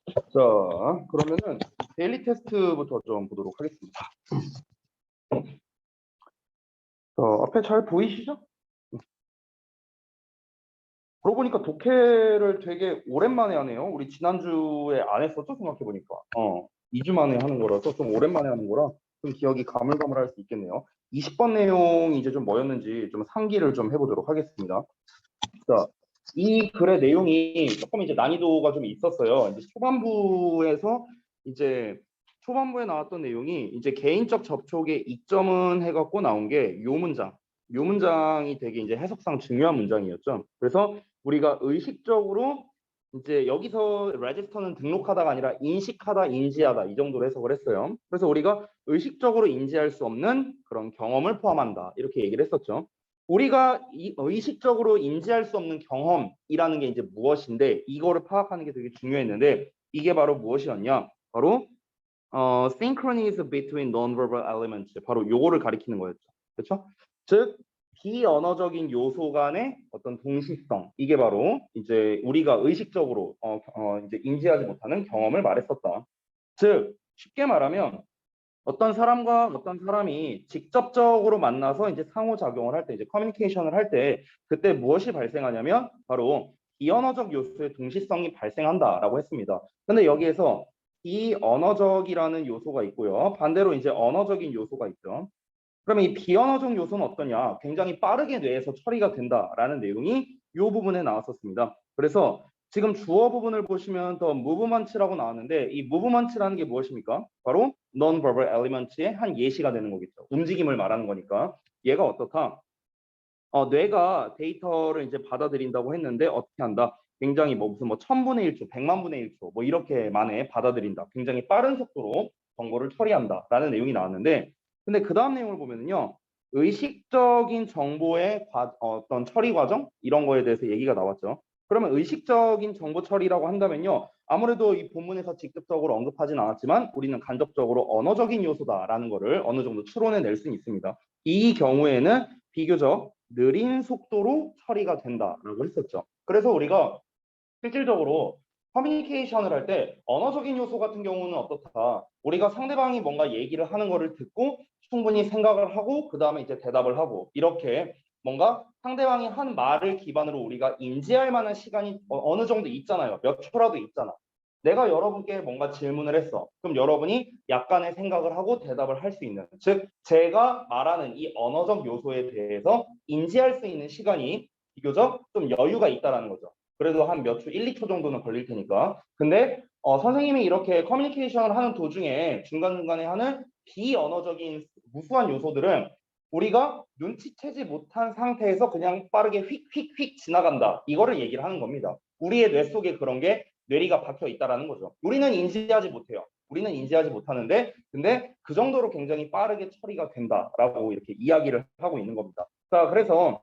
자, 그러면은 데일리 테스트부터 좀 보도록 하겠습니다. 앞에 잘 보이시죠? 그러고 보니까 독해를 되게 오랜만에 하네요. 우리 지난주에 안 했었죠? 생각해보니까. 2주 만에 하는 거라서 좀 오랜만에 하는 거라 좀 기억이 가물가물할 수 있겠네요. 20번 내용이 이제 좀 뭐였는지 좀 상기를 좀 해보도록 하겠습니다. 자, 이 글의 내용이 조금 이제 난이도가 좀 있었어요. 이제 초반부에 나왔던 내용이 이제 개인적 접촉의 이점은 해갖고 나온 게 요 문장. 요 문장이 되게 이제 해석상 중요한 문장이었죠. 그래서 우리가 의식적으로 이제 여기서 레지스터는 등록하다가 아니라 인식하다, 인지하다 이 정도로 해석을 했어요. 그래서 우리가 의식적으로 인지할 수 없는 그런 경험을 포함한다. 이렇게 얘기를 했었죠. 우리가 의식적으로 인지할 수 없는 경험이라는 게 이제 무엇인데 이거를 파악하는 게 되게 중요했는데 이게 바로 무엇이었냐? 바로 synchronous between non-verbal elements. 바로 요거를 가리키는 거였죠. 그렇죠? 즉 비언어적인 요소 간의 어떤 동시성. 이게 바로 이제 우리가 의식적으로 이제 인지하지 못하는 경험을 말했었다. 즉 쉽게 말하면 어떤 사람과 어떤 사람이 직접적으로 만나서 이제 상호작용을 할 때, 이제 커뮤니케이션을 할 때, 그때 무엇이 발생하냐면, 바로 비언어적 요소의 동시성이 발생한다라고 했습니다. 근데 여기에서 비언어적이라는 요소가 있고요. 반대로 이제 언어적인 요소가 있죠. 그러면 이 비언어적 요소는 어떠냐? 굉장히 빠르게 뇌에서 처리가 된다라는 내용이 이 부분에 나왔었습니다. 그래서 지금 주어 부분을 보시면 더 무브먼트라고 나왔는데 이 무브먼트라는 게 무엇입니까? 바로 non-verbal elements의 한 예시가 되는 거겠죠. 움직임을 말하는 거니까. 얘가 어떻다? 뇌가 데이터를 이제 받아들인다고 했는데 어떻게 한다? 굉장히 무슨 1000분의 1초, 100만분의 1초 뭐 이렇게 만에 받아들인다. 굉장히 빠른 속도로 정보를 처리한다라는 내용이 나왔는데 근데 그 다음 내용을 보면은요. 의식적인 정보의 어떤 처리 과정 이런 거에 대해서 얘기가 나왔죠. 그러면 의식적인 정보 처리라고 한다면요. 아무래도 이 본문에서 직접적으로 언급하진 않았지만 우리는 간접적으로 언어적인 요소다라는 거를 어느 정도 추론해낼 수 있습니다. 이 경우에는 비교적 느린 속도로 처리가 된다라고 했었죠. 그래서 우리가 실질적으로 커뮤니케이션을 할 때 언어적인 요소 같은 경우는 어떻다. 우리가 상대방이 뭔가 얘기를 하는 거를 듣고 충분히 생각을 하고 그 다음에 이제 대답을 하고 이렇게 뭔가 상대방이 한 말을 기반으로 우리가 인지할 만한 시간이 어느 정도 있잖아요. 몇 초라도 있잖아. 내가 여러분께 뭔가 질문을 했어. 그럼 여러분이 약간의 생각을 하고 대답을 할 수 있는. 즉, 제가 말하는 이 언어적 요소에 대해서 인지할 수 있는 시간이 비교적 좀 여유가 있다라는 거죠. 그래도 한 몇 초, 1, 2초 정도는 걸릴 테니까. 근데 선생님이 이렇게 커뮤니케이션을 하는 도중에 중간중간에 하는 비언어적인 무수한 요소들은 우리가 눈치채지 못한 상태에서 그냥 빠르게 휙휙휙 지나간다. 이거를 얘기를 하는 겁니다. 우리의 뇌 속에 그런 게 뇌리가 박혀 있다라는 거죠. 우리는 인지하지 못해요. 우리는 인지하지 못하는데 근데 그 정도로 굉장히 빠르게 처리가 된다라고 이렇게 이야기를 하고 있는 겁니다. 자, 그래서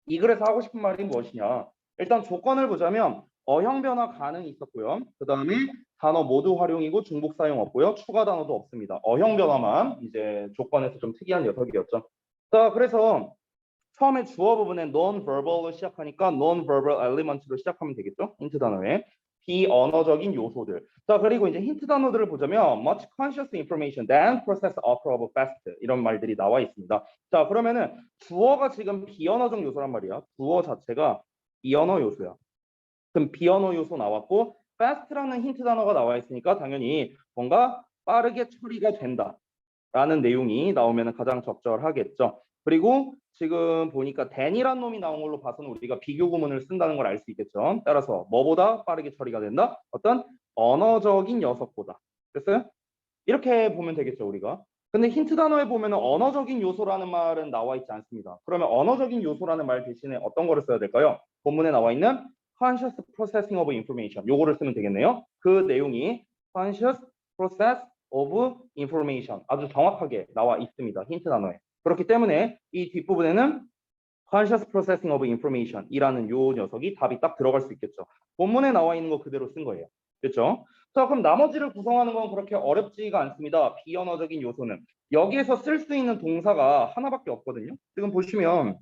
이 글에서 하고 싶은 말이 무엇이냐? 일단 조건을 보자면 어형 변화 가능이 있었고요. 그 다음에 단어 모두 활용이고 중복 사용 없고요. 추가 단어도 없습니다. 어형 변화만 이제 조건에서 좀 특이한 녀석이었죠. 자, 그래서 처음에 주어 부분에 non-verbal로 시작하니까 non-verbal element로 시작하면 되겠죠? 힌트 단어에. 비언어적인 요소들. 자, 그리고 이제 힌트 단어들을 보자면 much conscious information than process operable fast 이런 말들이 나와 있습니다. 자, 그러면은 주어가 지금 비언어적 요소란 말이야. 주어 자체가 비언어 요소야. 그럼 비언어 요소 나왔고 fast라는 힌트 단어가 나와 있으니까 당연히 뭔가 빠르게 처리가 된다라는 내용이 나오면 가장 적절하겠죠. 그리고 지금 보니까 dan이란 놈이 나온 걸로 봐서는 우리가 비교 구문을 쓴다는 걸 알 수 있겠죠. 따라서 뭐보다 빠르게 처리가 된다? 어떤 언어적인 녀석보다. 됐어요? 이렇게 보면 되겠죠, 우리가. 근데 힌트 단어에 보면 언어적인 요소라는 말은 나와 있지 않습니다. 그러면 언어적인 요소라는 말 대신에 어떤 거를 써야 될까요? 본문에 나와 있는 conscious processing of information. 요거를 쓰면 되겠네요. 그 내용이 conscious process of information. 아주 정확하게 나와 있습니다. 힌트 단어에. 그렇기 때문에 이 뒷부분에는 conscious processing of information 이라는 요 녀석이 답이 딱 들어갈 수 있겠죠. 본문에 나와 있는 거 그대로 쓴 거예요. 됐죠? 자, 그럼 나머지를 구성하는 건 그렇게 어렵지가 않습니다. 비언어적인 요소는. 여기에서 쓸 수 있는 동사가 하나밖에 없거든요. 지금 보시면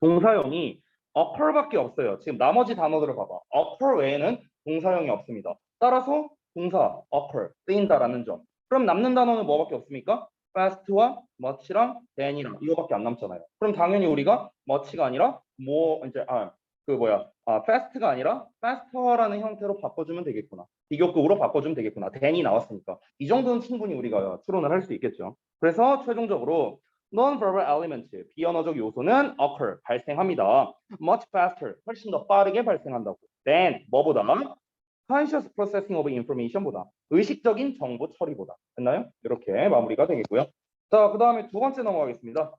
동사형이 occur밖에 없어요. 지금 나머지 단어들을 봐봐. occur 외에는 동사형이 없습니다. 따라서 동사 occur 쓰인다라는 점. 그럼 남는 단어는 뭐밖에 없습니까? fast와 much랑 than이랑 이거밖에 안 남잖아요. 그럼 당연히 우리가 much가 아니라 뭐 이제 fast가 아니라 faster라는 형태로 바꿔주면 되겠구나. 비교급으로 바꿔주면 되겠구나. than이 나왔으니까 이 정도는 충분히 우리가 추론을 할 수 있겠죠. 그래서 최종적으로 non-verbal element, 비언어적 요소는 occur, 발생합니다. much faster, 훨씬 더 빠르게 발생한다고. than, 뭐보다? conscious processing of information보다. 의식적인 정보 처리보다. 됐나요? 이렇게 마무리가 되겠고요. 자, 그 다음에 두 번째 넘어가겠습니다.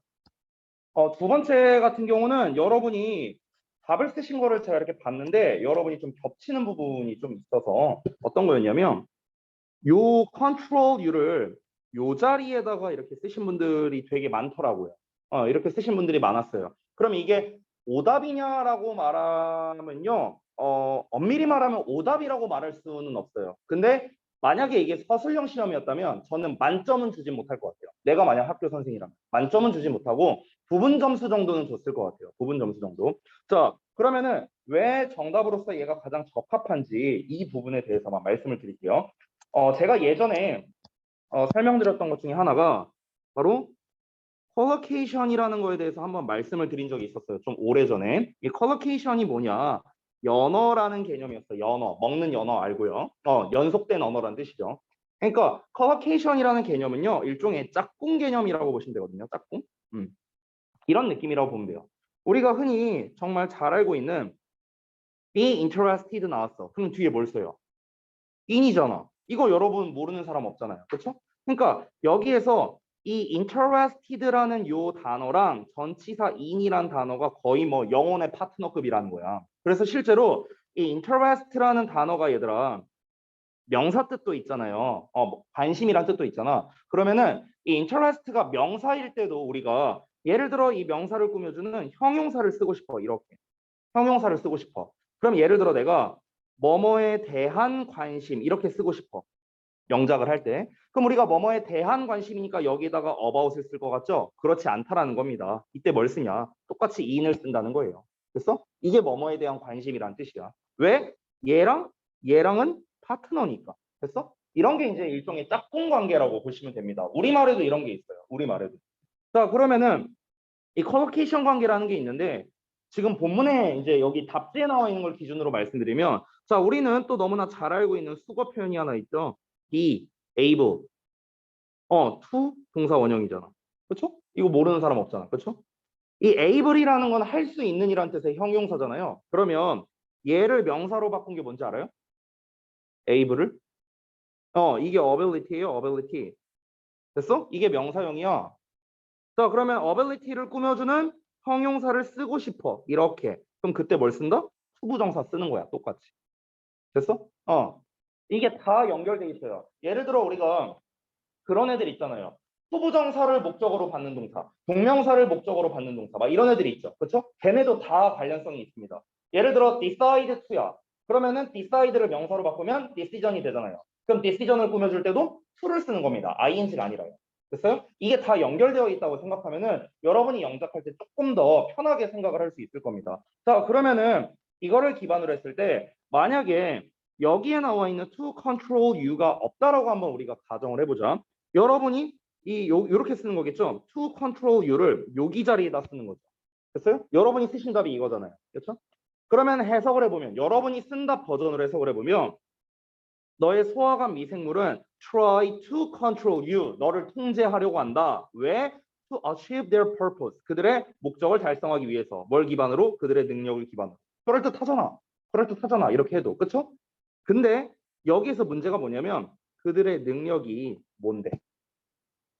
두 번째 같은 경우는 여러분이 답을 쓰신 거를 제가 이렇게 봤는데 여러분이 좀 겹치는 부분이 좀 있어서 어떤 거였냐면 요 control U를 요 자리에다가 이렇게 쓰신 분들이 되게 많더라고요. 이렇게 쓰신 분들이 많았어요. 그럼 이게 오답이냐라고 말하면요. 엄밀히 말하면 오답이라고 말할 수는 없어요. 근데 만약에 이게 서술형 시험이었다면 저는 만점은 주지 못할 것 같아요. 내가 만약 학교 선생이라면 만점은 주지 못하고 부분 점수 정도는 줬을 것 같아요. 부분 점수 정도. 자, 그러면은 왜 정답으로서 얘가 가장 적합한지 이 부분에 대해서만 말씀을 드릴게요. 제가 예전에 설명드렸던 것 중에 하나가 바로 컬러케이션이라는 거에 대해서 한번 말씀을 드린 적이 있었어요. 좀 오래전에. 이 컬러케이션이 뭐냐? 연어라는 개념이었어요. 연어. 먹는 연어 알고요. 연속된 언어라는 뜻이죠. 그러니까 컬러케이션이라는 개념은요. 일종의 짝꿍 개념이라고 보시면 되거든요. 짝꿍. 이런 느낌이라고 보면 돼요. 우리가 흔히 정말 잘 알고 있는 be interested 나왔어. 그럼 뒤에 뭘 써요? in이잖아. 이거 여러분 모르는 사람 없잖아요. 그렇죠? 그러니까 여기에서 이 interested라는 요 단어랑 전치사 in이라는 단어가 거의 뭐 영혼의 파트너급이라는 거야. 그래서 실제로 이 interest라는 단어가 얘들아 명사 뜻도 있잖아요. 관심이란 뜻도 있잖아. 그러면은 이 interest가 명사일 때도 우리가 예를 들어 이 명사를 꾸며주는 형용사를 쓰고 싶어. 이렇게. 형용사를 쓰고 싶어. 그럼 예를 들어 내가 뭐뭐에 대한 관심 이렇게 쓰고 싶어. 영작을 할 때. 그럼 우리가 뭐뭐에 대한 관심이니까 여기다가 about을 쓸 것 같죠? 그렇지 않다라는 겁니다. 이때 뭘 쓰냐? 똑같이 in을 쓴다는 거예요. 됐어? 이게 뭐뭐에 대한 관심이란 뜻이야. 왜? 얘랑은 파트너니까. 됐어? 이런 게 이제 일종의 짝꿍 관계라고 보시면 됩니다. 우리말에도 이런 게 있어요. 우리말에도. 자, 그러면은 이 커뮤니케이션 관계라는 게 있는데 지금 본문에 이제 여기 답지에 나와 있는 걸 기준으로 말씀드리면 자, 우리는 또 너무나 잘 알고 있는 수거 표현이 하나 있죠. be, able. to 동사 원형이잖아. 그렇죠? 이거 모르는 사람 없잖아. 그렇죠? 이 able이라는 건 할 수 있는 이란 뜻의 형용사잖아요. 그러면 얘를 명사로 바꾼 게 뭔지 알아요? able을? 이게 ability예요. ability. 됐어? 이게 명사형이야. 자, 그러면 ability를 꾸며주는 형용사를 쓰고 싶어. 이렇게. 그럼 그때 뭘 쓴다? 투부정사 쓰는 거야. 똑같이. 됐어? 이게 다 연결돼 있어요. 예를 들어 우리가 그런 애들 있잖아요. 투부정사를 목적으로 받는 동사, 동명사를 목적으로 받는 동사, 막 이런 애들이 있죠. 그렇죠? 걔네도 다 관련성이 있습니다. 예를 들어 decide to야. 그러면은 decide를 명사로 바꾸면 decision이 되잖아요. 그럼 decision을 꾸며줄 때도 to를 쓰는 겁니다. ing가 아니라요. 됐어요? 이게 다 연결되어 있다고 생각하면은 여러분이 영작할 때 조금 더 편하게 생각을 할 수 있을 겁니다. 자, 그러면은 이거를 기반으로 했을 때 만약에 여기에 나와 있는 to control you가 없다라고 한번 우리가 가정을 해보자. 여러분이 요렇게 쓰는 거겠죠? to control you를 여기 자리에다 쓰는 거죠. 됐어요? 여러분이 쓰신 답이 이거잖아요. 그렇죠? 그러면 해석을 해보면 여러분이 쓴 답 버전으로 해석을 해보면 너의 소화관 미생물은 try to control you. 너를 통제하려고 한다. 왜? To achieve their purpose. 그들의 목적을 달성하기 위해서. 뭘 기반으로? 그들의 능력을 기반으로. 그럴듯하잖아. 그럴듯하잖아. 이렇게 해도. 그렇죠? 근데 여기서 문제가 뭐냐면 그들의 능력이 뭔데?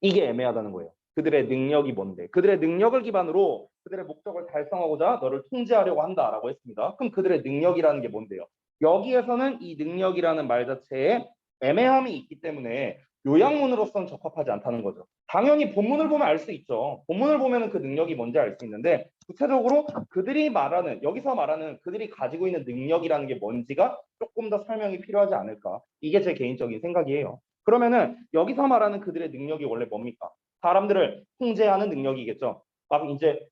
이게 애매하다는 거예요. 그들의 능력이 뭔데? 그들의 능력을 기반으로 그들의 목적을 달성하고자 너를 통제하려고 한다라고 했습니다. 그럼 그들의 능력이라는 게 뭔데요? 여기에서는 이 능력이라는 말 자체에 애매함이 있기 때문에 요약문으로서는 적합하지 않다는 거죠. 당연히 본문을 보면 알 수 있죠. 본문을 보면 그 능력이 뭔지 알 수 있는데 구체적으로 그들이 말하는 여기서 말하는 그들이 가지고 있는 능력이라는 게 뭔지가 조금 더 설명이 필요하지 않을까. 이게 제 개인적인 생각이에요. 그러면은 여기서 말하는 그들의 능력이 원래 뭡니까? 사람들을 통제하는 능력이겠죠. 막 이제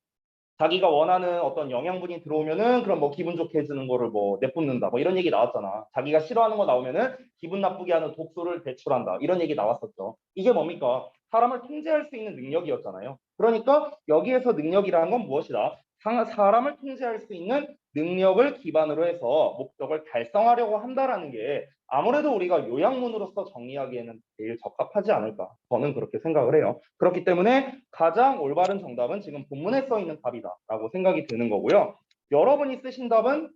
자기가 원하는 어떤 영양분이 들어오면은 그럼 뭐 기분 좋게 해주는 거를 뭐 내뿜는다 뭐 이런 얘기 나왔잖아. 자기가 싫어하는 거 나오면은 기분 나쁘게 하는 독소를 배출한다 이런 얘기 나왔었죠. 이게 뭡니까? 사람을 통제할 수 있는 능력이었잖아요. 그러니까 여기에서 능력이라는 건 무엇이다? 사람을 통제할 수 있는 능력을 기반으로 해서 목적을 달성하려고 한다라는 게 아무래도 우리가 요약문으로서 정리하기에는 제일 적합하지 않을까 저는 그렇게 생각을 해요. 그렇기 때문에 가장 올바른 정답은 지금 본문에 써 있는 답이다라고 생각이 드는 거고요. 여러분이 쓰신 답은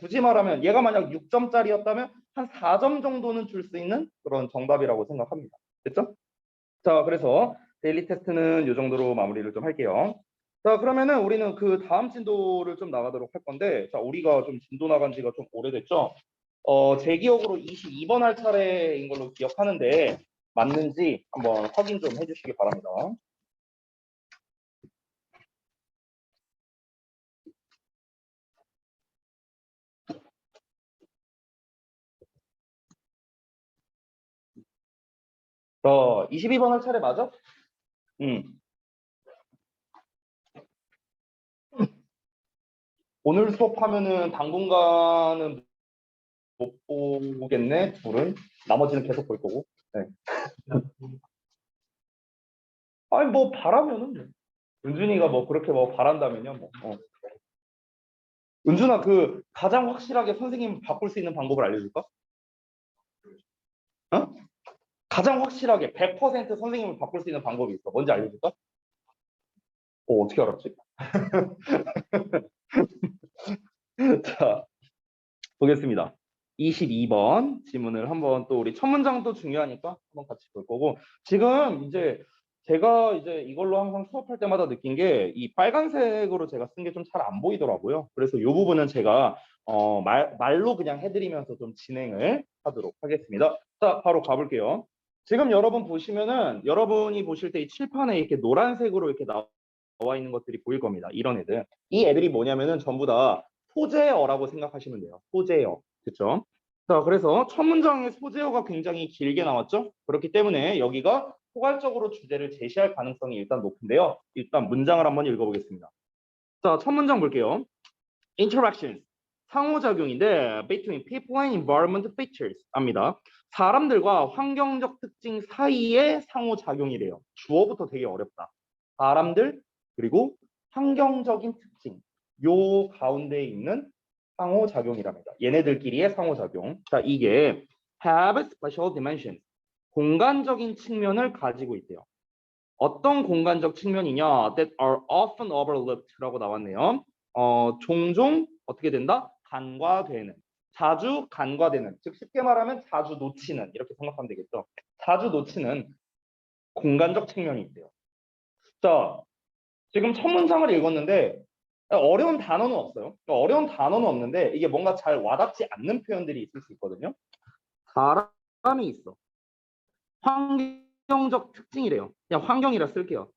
굳이 말하면 얘가 만약 6점짜리였다면 한 4점 정도는 줄 수 있는 그런 정답이라고 생각합니다. 됐죠? 자, 그래서 데일리 테스트는 이 정도로 마무리를 좀 할게요. 자, 그러면은 우리는 그 다음 진도를 좀 나가도록 할 건데, 자, 우리가 좀 진도 나간 지가 좀 오래됐죠? 제 기억으로 22번 할 차례인 걸로 기억하는데, 맞는지 한번 확인 좀 해주시기 바랍니다. 자, 22번 할 차례 맞아? 응. 오늘 수업하면은 당분간은 못 보겠네, 둘은. 나머지는 계속 볼 거고. 네. 아니, 뭐, 바라면은 뭐. 은준이가 뭐, 그렇게 뭐, 바란다면요, 뭐. 은준아, 그, 가장 확실하게 선생님 바꿀 수 있는 방법을 알려줄까? 어? 가장 확실하게 100% 선생님을 바꿀 수 있는 방법이 있어. 뭔지 알려줄까? 어떻게 알았지? 자, 보겠습니다. 22번 지문을 한번 또 우리 첫 문장도 중요하니까 한번 같이 볼 거고 지금 이제 제가 이제 이걸로 항상 수업할 때마다 느낀 게 이 빨간색으로 제가 쓴 게 좀 잘 안 보이더라고요. 그래서 이 부분은 제가 말로 그냥 해드리면서 좀 진행을 하도록 하겠습니다. 자, 바로 가볼게요. 지금 여러분 보시면은 여러분이 보실 때 이 칠판에 이렇게 노란색으로 이렇게 나와 있는 것들이 보일 겁니다. 이런 애들. 이 애들이 뭐냐면은 전부 다 소재어라고 생각하시면 돼요. 소재어. 그렇죠? 자, 그래서 첫 문장의 소재어가 굉장히 길게 나왔죠? 그렇기 때문에 여기가 포괄적으로 주제를 제시할 가능성이 일단 높은데요. 일단 문장을 한번 읽어보겠습니다. 자, 첫 문장 볼게요. Interactions. 상호작용인데 between people and environment features 합니다. 사람들과 환경적 특징 사이의 상호작용이래요. 주어부터 되게 어렵다. 사람들 그리고 환경적인 특징 요 가운데 있는 상호작용이랍니다. 얘네들끼리의 상호작용. 자, 이게 have special dimensions. 공간적인 측면을 가지고 있대요. 어떤 공간적 측면이냐? That are often overlooked.라고 나왔네요. 종종 어떻게 된다? 간과되는. 자주 간과되는. 즉 쉽게 말하면 자주 놓치는. 이렇게 생각하면 되겠죠. 자주 놓치는 공간적 측면이 있대요. 자, 지금 첫 문장을 읽었는데 어려운 단어는 없어요. 어려운 단어는 없는데 이게 뭔가 잘 와닿지 않는 표현들이 있을 수 있거든요. 사람이 있어. 환경적 특징이래요. 그냥 환경이라 쓸게요.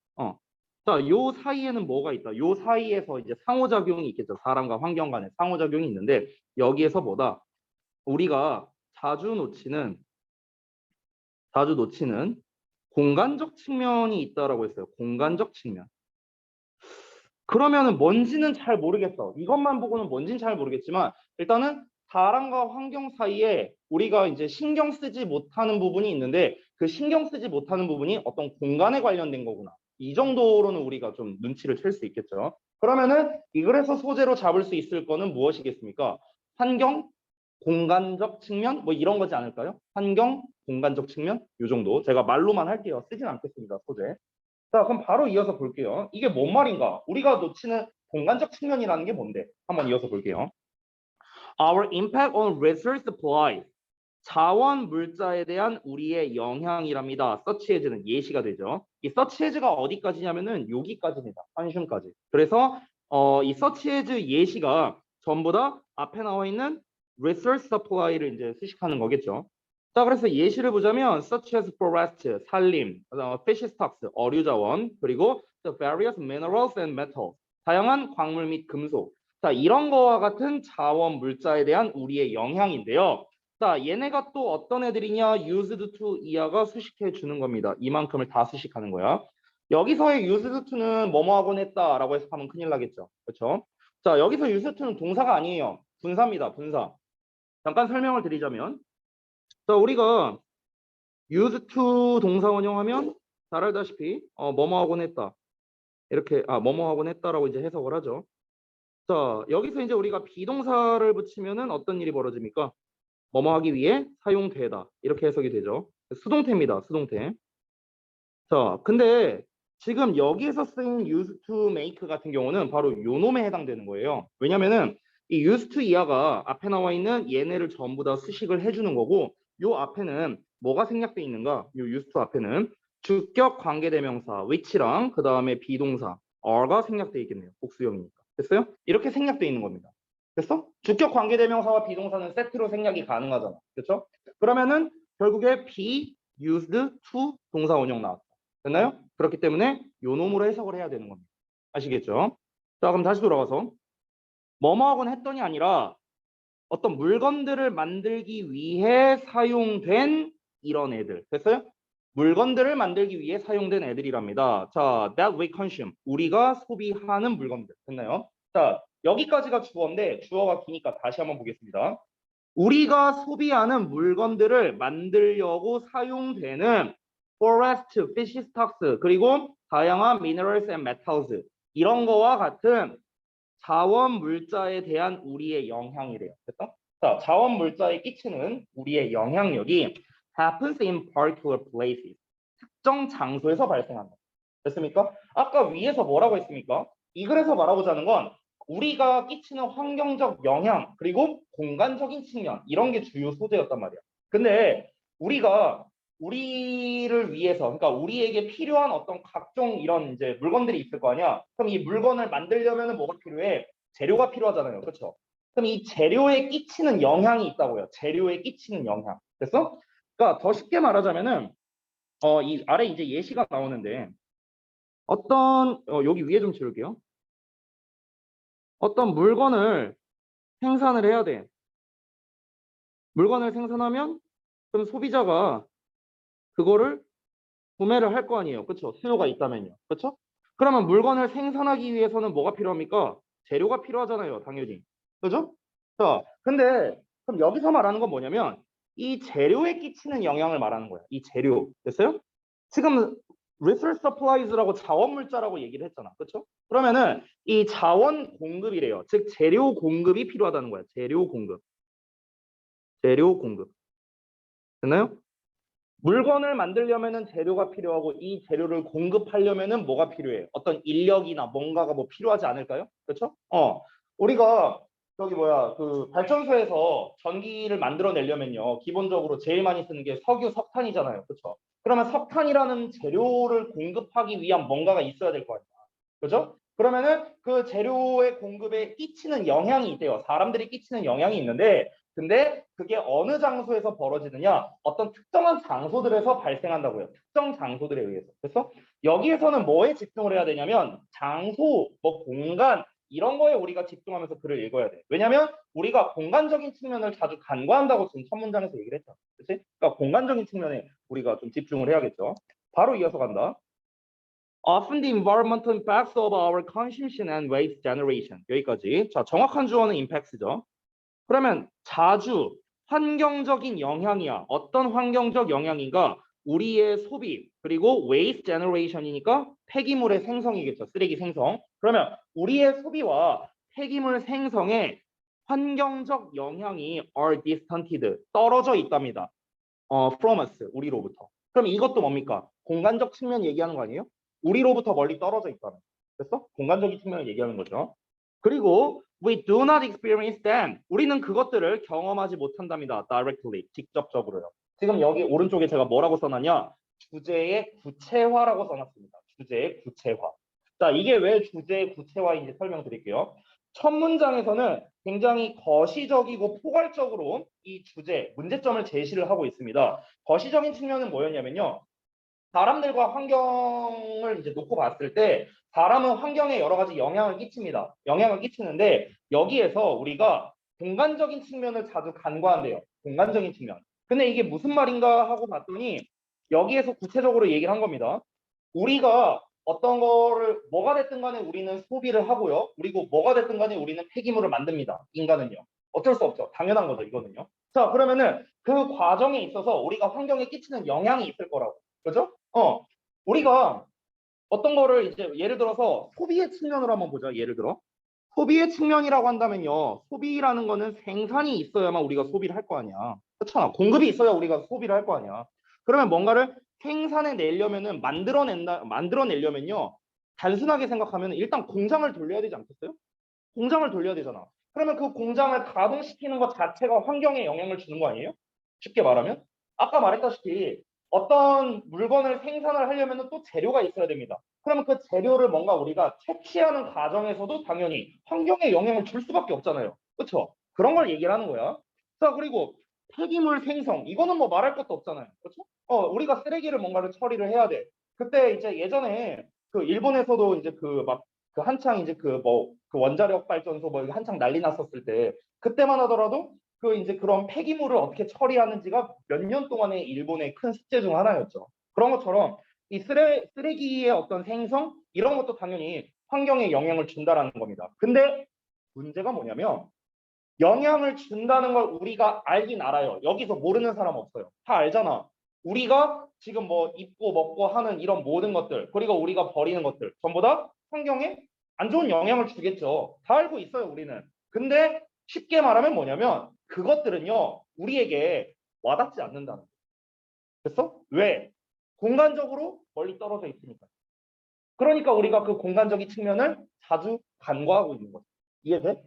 자, 요 사이에는 뭐가 있다? 요 사이에서 이제 상호작용이 있겠죠. 사람과 환경 간의 상호작용이 있는데 여기에서 뭐다? 우리가 자주 놓치는 공간적 측면이 있다라고 했어요. 공간적 측면. 그러면은 뭔지는 잘 모르겠어. 이것만 보고는 뭔지는 잘 모르겠지만 일단은 사람과 환경 사이에 우리가 이제 신경 쓰지 못하는 부분이 있는데 그 신경 쓰지 못하는 부분이 어떤 공간에 관련된 거구나. 이 정도로는 우리가 좀 눈치를 챌 수 있겠죠. 그러면은 이 글에서 소재로 잡을 수 있을 거는 무엇이겠습니까? 환경, 공간적 측면 뭐 이런 거지 않을까요? 환경, 공간적 측면 이 정도. 제가 말로만 할게요. 쓰진 않겠습니다. 소재. 자, 그럼 바로 이어서 볼게요. 이게 뭔 말인가? 우리가 놓치는 공간적 측면이라는 게 뭔데? 한번 이어서 볼게요. Our impact on resource supply. 자원 물자에 대한 우리의 영향이랍니다. search as는 예시가 되죠. 이 search as가 어디까지냐면은 여기까지입니다. 한순까지. 그래서 이 search as 예시가 전부 다 앞에 나와 있는 resource supply를 이제 수식하는 거겠죠. 자, 그래서 예시를 보자면 such as forest, 산림, fish stocks, 어류 자원, 그리고 the various minerals and metals, 다양한 광물 및 금속. 자, 이런 거와 같은 자원 물자에 대한 우리의 영향인데요. 자, 얘네가 또 어떤 애들이냐? used to 이하가 수식해 주는 겁니다. 이만큼을 다 수식하는 거야. 여기서의 used to는 뭐뭐 하곤 했다라고 해석하면 큰일 나겠죠. 그렇죠? 자, 여기서 used to는 동사가 아니에요. 분사입니다. 분사. 잠깐 설명을 드리자면, 자, 우리가 used to 동사 원형하면 잘 알다시피 뭐뭐 하곤 했다. 이렇게 뭐뭐 하곤 했다라고 이제 해석을 하죠. 자, 여기서 이제 우리가 비동사를 붙이면은 어떤 일이 벌어집니까? 뭐뭐 하기 위해 사용되다. 이렇게 해석이 되죠. 수동태입니다. 수동태. 자, 근데 지금 여기에서 쓰인 used to make 같은 경우는 바로 요 놈에 해당되는 거예요. 왜냐면은 이 used to 이하가 앞에 나와 있는 얘네를 전부 다 수식을 해주는 거고, 요 앞에는 뭐가 생략돼 있는가? 요 used to 앞에는 주격 관계대명사 which랑 그 다음에 비동사 are가 생략돼 있겠네요. 복수형이니까. 됐어요? 이렇게 생략돼 있는 겁니다. 됐어? 주격 관계대명사와 비동사는 세트로 생략이 가능하잖아. 그렇죠? 그러면은 결국에 be used to 동사 원형 나왔다. 됐나요? 그렇기 때문에 요 놈으로 해석을 해야 되는 겁니다. 아시겠죠? 자, 그럼 다시 돌아가서 뭐뭐 하곤 했더니 아니라 어떤 물건들을 만들기 위해 사용된 이런 애들. 됐어요? 물건들을 만들기 위해 사용된 애들이랍니다. 자, that we consume. 우리가 소비하는 물건들. 됐나요? 자, 여기까지가 주어인데 주어가 기니까 다시 한번 보겠습니다. 우리가 소비하는 물건들을 만들려고 사용되는 forest, fish stocks, 그리고 다양한 minerals and metals 이런 거와 같은 자원 물자에 대한 우리의 영향이래요. 됐어? 자, 자원 물자에 끼치는 우리의 영향력이 happens in particular places. 특정 장소에서 발생한다. 됐습니까? 아까 위에서 뭐라고 했습니까? 이 글에서 말하고자 하는 건 우리가 끼치는 환경적 영향 그리고 공간적인 측면 이런 게 주요 소재였단 말이야. 근데 우리가 우리를 위해서 그러니까 우리에게 필요한 어떤 각종 이런 이제 물건들이 있을 거 아니야. 그럼 이 물건을 만들려면 뭐가 필요해? 재료가 필요하잖아요. 그렇죠? 그럼 이 재료에 끼치는 영향이 있다고요. 재료에 끼치는 영향. 됐어? 그러니까 더 쉽게 말하자면은 이 아래 이제 예시가 나오는데 어떤 여기 위에 좀 지울게요. 어떤 물건을 생산을 해야 돼. 물건을 생산하면 그럼 소비자가 그거를 구매를 할 거 아니에요. 그렇죠? 수요가 있다면요. 그렇죠? 그러면 물건을 생산하기 위해서는 뭐가 필요합니까? 재료가 필요하잖아요. 당연히. 그죠? 자, 근데 그럼 여기서 말하는 건 뭐냐면 이 재료에 끼치는 영향을 말하는 거야. 이 재료. 됐어요? 지금 resource supplies라고 자원 물자라고 얘기를 했잖아. 그렇죠? 그러면은 이 자원 공급이래요. 즉 재료 공급이 필요하다는 거야. 재료 공급. 재료 공급. 됐나요? 물건을 만들려면은 재료가 필요하고 이 재료를 공급하려면은 뭐가 필요해? 어떤 인력이나 뭔가가 뭐 필요하지 않을까요? 그렇죠? 우리가 저기 뭐야 그 발전소에서 전기를 만들어내려면요 기본적으로 제일 많이 쓰는 게 석유, 석탄이잖아요. 그렇죠? 그러면 석탄이라는 재료를 공급하기 위한 뭔가가 있어야 될 거 아니야. 그죠? 그러면은 그 재료의 공급에 끼치는 영향이 있대요. 사람들이 끼치는 영향이 있는데 근데 그게 어느 장소에서 벌어지느냐? 어떤 특정한 장소들에서 발생한다고요. 특정 장소들에 의해서. 그래서 여기에서는 뭐에 집중을 해야 되냐면 장소, 뭐 공간 이런 거에 우리가 집중하면서 글을 읽어야 돼. 왜냐면 우리가 공간적인 측면을 자주 간과한다고 지금 첫 문장에서 얘기를 했잖아. 그렇지? 그러니까 공간적인 측면에 우리가 좀 집중을 해야겠죠. 바로 이어서 간다. Often the environmental impacts of our consumption and waste generation. 여기까지. 자, 정확한 주어는 impacts죠. 그러면 자주 환경적인 영향이야. 어떤 환경적 영향인가? 우리의 소비 그리고 waste generation이니까 폐기물의 생성이겠죠. 쓰레기 생성. 그러면 우리의 소비와 폐기물 생성에 환경적 영향이 are distanted 떨어져 있답니다. from us 우리로부터. 그럼 이것도 뭡니까? 공간적 측면 얘기하는 거 아니에요? 우리로부터 멀리 떨어져 있다는. 됐어? 공간적인 측면을 얘기하는 거죠. 그리고 we do not experience them. 우리는 그것들을 경험하지 못한답니다. directly, 직접적으로요. 지금 여기 오른쪽에 제가 뭐라고 써놨냐? 주제의 구체화라고 써놨습니다. 주제의 구체화. 자, 이게 왜 주제의 구체화인지 설명드릴게요. 첫 문장에서는 굉장히 거시적이고 포괄적으로 이 주제, 문제점을 제시를 하고 있습니다. 거시적인 측면은 뭐였냐면요. 사람들과 환경을 이제 놓고 봤을 때 사람은 환경에 여러 가지 영향을 끼칩니다. 영향을 끼치는데 여기에서 우리가 공간적인 측면을 자주 간과한대요. 공간적인 측면. 근데 이게 무슨 말인가 하고 봤더니 여기에서 구체적으로 얘기를 한 겁니다. 우리가 어떤 거를 뭐가 됐든 간에 우리는 소비를 하고요. 그리고 뭐가 됐든 간에 우리는 폐기물을 만듭니다. 인간은요. 어쩔 수 없죠. 당연한 거죠, 이거는요. 자, 그러면은 그 과정에 있어서 우리가 환경에 끼치는 영향이 있을 거라고. 그죠? 우리가 어떤 거를 이제 예를 들어서 소비의 측면으로 한번 보자. 예를 들어. 소비의 측면이라고 한다면요. 소비라는 거는 생산이 있어야만 우리가 소비를 할 거 아니야. 그렇잖아. 공급이 있어야 우리가 소비를 할 거 아니야. 그러면 뭔가를 생산해 내려면은 만들어내려면요. 단순하게 생각하면 일단 공장을 돌려야 되지 않겠어요? 공장을 돌려야 되잖아. 그러면 그 공장을 가동시키는 것 자체가 환경에 영향을 주는 거 아니에요? 쉽게 말하면? 아까 말했다시피 어떤 물건을 생산을 하려면 또 재료가 있어야 됩니다. 그러면 그 재료를 뭔가 우리가 채취하는 과정에서도 당연히 환경에 영향을 줄 수밖에 없잖아요. 그렇죠? 그런 걸 얘기를 하는 거야. 자, 그리고 폐기물 생성. 이거는 뭐 말할 것도 없잖아요. 그렇죠? 우리가 쓰레기를 뭔가를 처리를 해야 돼. 그때 이제 예전에 그 일본에서도 이제 그 막 그 한창 이제 그 뭐 그 원자력 발전소 뭐 한창 난리 났었을 때 그때만 하더라도 그 이제 그런 폐기물을 어떻게 처리하는지가 몇 년 동안의 일본의 큰 숙제 중 하나였죠. 그런 것처럼 이 쓰레기의 어떤 생성 이런 것도 당연히 환경에 영향을 준다라는 겁니다. 근데 문제가 뭐냐면 영향을 준다는 걸 우리가 알긴 알아요. 여기서 모르는 사람 없어요. 다 알잖아. 우리가 지금 뭐 입고 먹고 하는 이런 모든 것들 그리고 우리가 버리는 것들 전부 다 환경에 안 좋은 영향을 주겠죠. 다 알고 있어요, 우리는. 근데 쉽게 말하면 뭐냐면 그것들은요, 우리에게 와닿지 않는다는 거예요. 그래서 왜? 공간적으로 멀리 떨어져 있으니까. 그러니까 우리가 그 공간적인 측면을 자주 간과하고 있는 거죠. 이해돼?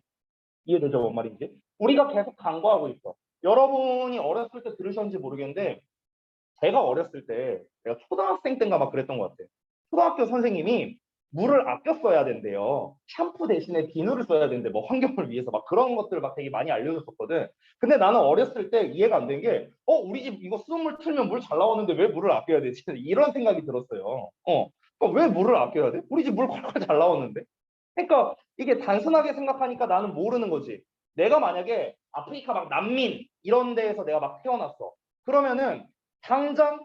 이해되죠, 뭔 말인지? 우리가 계속 간과하고 있어. 여러분이 어렸을 때 들으셨는지 모르겠는데 제가 어렸을 때 내가 초등학생 때인가 막 그랬던 것 같아요. 초등학교 선생님이 물을 아껴 써야 된대요. 샴푸 대신에 비누를 써야 되는데 뭐 환경을 위해서 막 그런 것들 막 되게 많이 알려줬었거든. 근데 나는 어렸을 때 이해가 안 된 게, 우리 집 이거 수돗물 틀면 물 잘 나오는데 왜 물을 아껴야 되지? 이런 생각이 들었어요. 그러니까 왜 물을 아껴야 돼? 우리 집 물 콸콸 잘 나오는데? 그러니까 이게 단순하게 생각하니까 나는 모르는 거지. 내가 만약에 아프리카 막 난민 이런 데에서 내가 막 태어났어. 그러면은 당장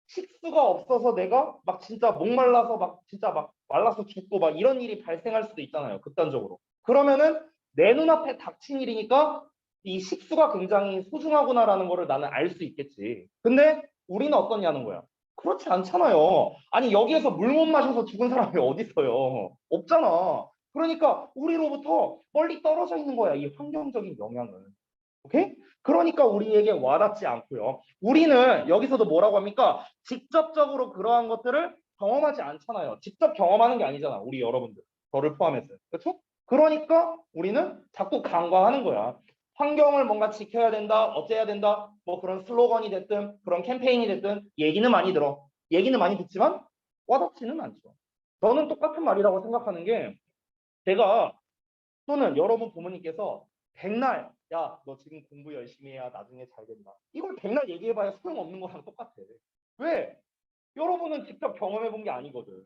식수가 없어서 내가 막 진짜 목말라서 막 진짜 막 말라서 죽고 막 이런 일이 발생할 수도 있잖아요. 극단적으로. 그러면은 내 눈앞에 닥친 일이니까 이 식수가 굉장히 소중하구나라는 거를 나는 알 수 있겠지. 근데 우리는 어떠냐는 거야. 그렇지 않잖아요. 아니 여기에서 물 못 마셔서 죽은 사람이 어디 있어요? 없잖아. 그러니까 우리로부터 멀리 떨어져 있는 거야. 이 환경적인 영향은. 오케이? 그러니까 우리에게 와닿지 않고요. 우리는 여기서도 뭐라고 합니까? 직접적으로 그러한 것들을 경험하지 않잖아요. 직접 경험하는 게 아니잖아. 우리 여러분들. 저를 포함해서. 그렇죠? 그러니까 우리는 자꾸 간과하는 거야. 환경을 뭔가 지켜야 된다, 어째야 된다, 뭐 그런 슬로건이 됐든 그런 캠페인이 됐든 얘기는 많이 들어. 얘기는 많이 듣지만 와닿지는 않죠. 저는 똑같은 말이라고 생각하는 게 제가 또는 여러분 부모님께서 백날 야, 너 지금 공부 열심히 해야 나중에 잘 된다. 이걸 백날 얘기해봐야 소용없는 거랑 똑같아. 왜? 여러분은 직접 경험해 본 게 아니거든.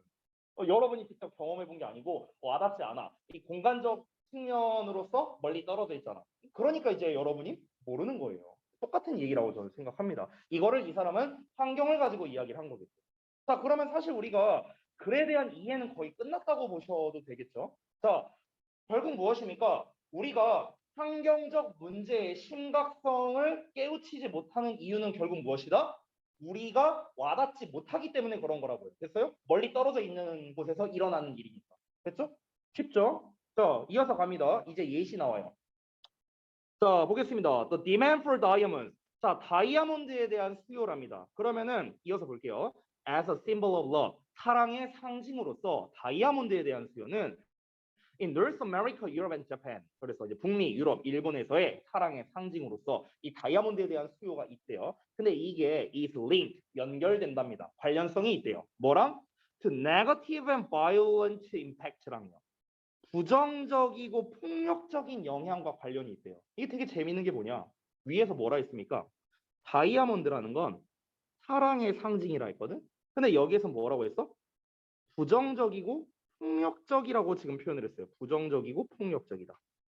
여러분이 직접 경험해 본 게 아니고 와닿지 않아. 이 공간적 측면으로서 멀리 떨어져 있잖아. 그러니까 이제 여러분이 모르는 거예요. 똑같은 얘기라고 저는 생각합니다. 이거를 이 사람은 환경을 가지고 이야기를 한 거겠죠. 자, 그러면 사실 우리가 글에 대한 이해는 거의 끝났다고 보셔도 되겠죠. 자, 결국 무엇입니까? 우리가 환경적 문제의 심각성을 깨우치지 못하는 이유는 결국 무엇이다? 우리가 와닿지 못하기 때문에 그런 거라고요. 됐어요? 멀리 떨어져 있는 곳에서 일어나는 일이니까. 됐죠? 쉽죠? 자, 이어서 갑니다. 이제 예시 나와요. 자, 보겠습니다. The demand for diamonds. 자, 다이아몬드에 대한 수요랍니다. 그러면은 이어서 볼게요. As a symbol of love. 사랑의 상징으로서 다이아몬드에 대한 수요는 in North America, Europe and Japan. 그래서 이제 북미, 유럽, 일본에서의 사랑의 상징으로서 이 다이아몬드에 대한 수요가 있대요. 근데 이게 is linked, 연결된답니다. 관련성이 있대요. 뭐랑? To negative and violent impact랑요. 부정적이고 폭력적인 영향과 관련이 있대요. 이게 되게 재밌는 게 뭐냐? 위에서 뭐라 했습니까? 다이아몬드라는 건 사랑의 상징이라 했거든? 근데 여기에서 뭐라고 했어? 부정적이고 폭력적이라고 지금 표현을 했어요. 부정적이고 폭력적이다.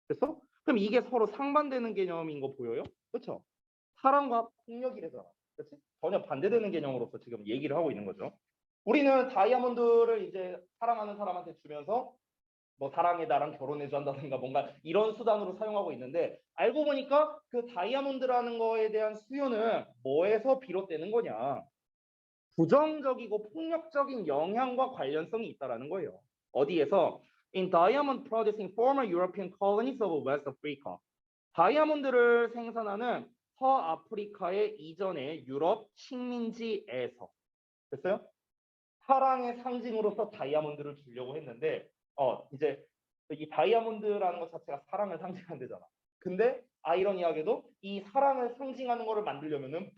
그래서 그럼 이게 서로 상반되는 개념인 거 보여요? 그렇죠? 사랑과 폭력이래잖아. 그렇지? 전혀 반대되는 개념으로서 지금 얘기를 하고 있는 거죠. 우리는 다이아몬드를 이제 사랑하는 사람한테 주면서 뭐 사랑해 나랑 결혼해줘 한다든가 뭔가 이런 수단으로 사용하고 있는데 알고 보니까 그 다이아몬드라는 거에 대한 수요는 뭐에서 비롯되는 거냐? 부정적이고 폭력적인 영향과 관련성이 있다라는 거예요. 어디에서? In diamond producing former European colonies of West Africa. 다이아몬드를 생산하는 서아프리카의 이전의 유럽 식민지에서. 됐어요? 사랑의 상징으로서 다이아몬드를 주려고 했는데 이제 이 다이아몬드라는 것 자체가 사랑을 상징한대잖아. 근데 아이러니하게도 이 사랑을 상징하는 거를 만들려면은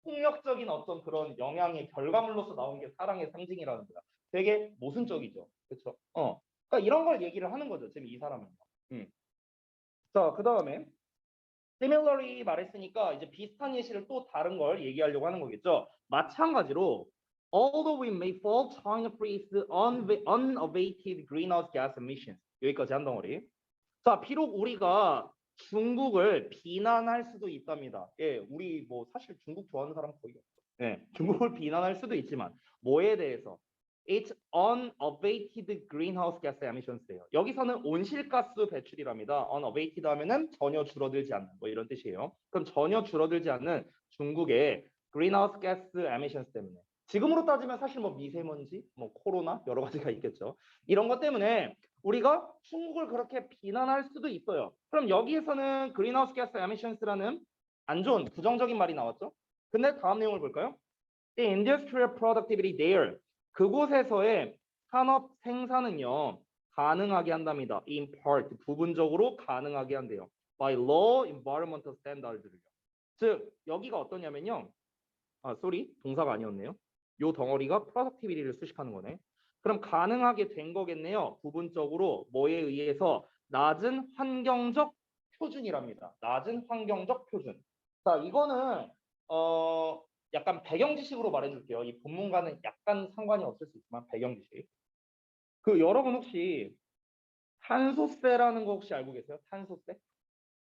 폭력적인 어떤 그런 영향의 결과물로서 나온 게 사랑의 상징이라는 거야. 되게 모순적이죠. 그렇죠? 그러니까 이런 걸 얘기를 하는 거죠. 지금 이 사람은. 자, 그다음에 similarly 말했으니까 이제 비슷한 예시를 또 다른 걸 얘기하려고 하는 거겠죠. 마찬가지로 although we may fault China for its unabated greenhouse gas emissions. 여기까지 한 덩어리. 자, 비록 우리가 중국을 비난할 수도 있답니다. 예, 우리 뭐 사실 중국 좋아하는 사람 거의 없죠. 예, 중국을 비난할 수도 있지만 뭐에 대해서? It's unabated greenhouse gas emissions예요. 여기서는 온실가스 배출이랍니다. unabated 하면은 전혀 줄어들지 않는 뭐 이런 뜻이에요. 그럼 전혀 줄어들지 않는 중국의 greenhouse gas emissions 때문에. 지금으로 따지면 사실 뭐 미세먼지, 뭐 코로나 여러 가지가 있겠죠. 이런 것 때문에 우리가 중국을 그렇게 비난할 수도 있어요. 그럼 여기에서는 greenhouse gas emissions라는 안 좋은 부정적인 말이 나왔죠. 근데 다음 내용을 볼까요? The industrial productivity there. 그곳에서의 산업 생산은요 가능하게 한답니다. In part 부분적으로 가능하게 한대요. By low environmental standards를요. 즉 여기가 어떠냐면요. 동사가 아니었네요. 요 덩어리가 productivity를 수식하는 거네. 그럼 가능하게 된 거겠네요. 부분적으로 뭐에 의해서 낮은 환경적 표준이랍니다. 낮은 환경적 표준. 자, 이거는 약간 배경 지식으로 말해줄게요. 이 본문과는 약간 상관이 없을 수 있지만 배경 지식. 그 여러분 혹시 탄소세라는 거 혹시 알고 계세요? 탄소세?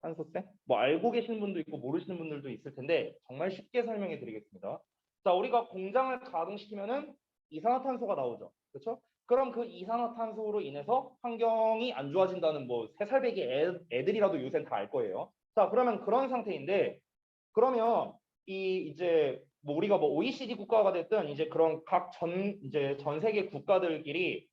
탄소세? 뭐 알고 계시는 분도 있고 모르시는 분들도 있을 텐데 정말 쉽게 설명해 드리겠습니다. 자, 우리가 공장을 가동시키면은 이산화탄소가 나오죠. 그렇죠? 그럼 그 이산화탄소로 인해서 환경이 안 좋아진다는 뭐 3살배기 애들이라도 요새는 다 알 거예요. 자, 그러면 그런 상태인데 그러면 이제 뭐 우리가 뭐 OECD 국가가 됐든 이제 그런 각 전 세계 국가들끼리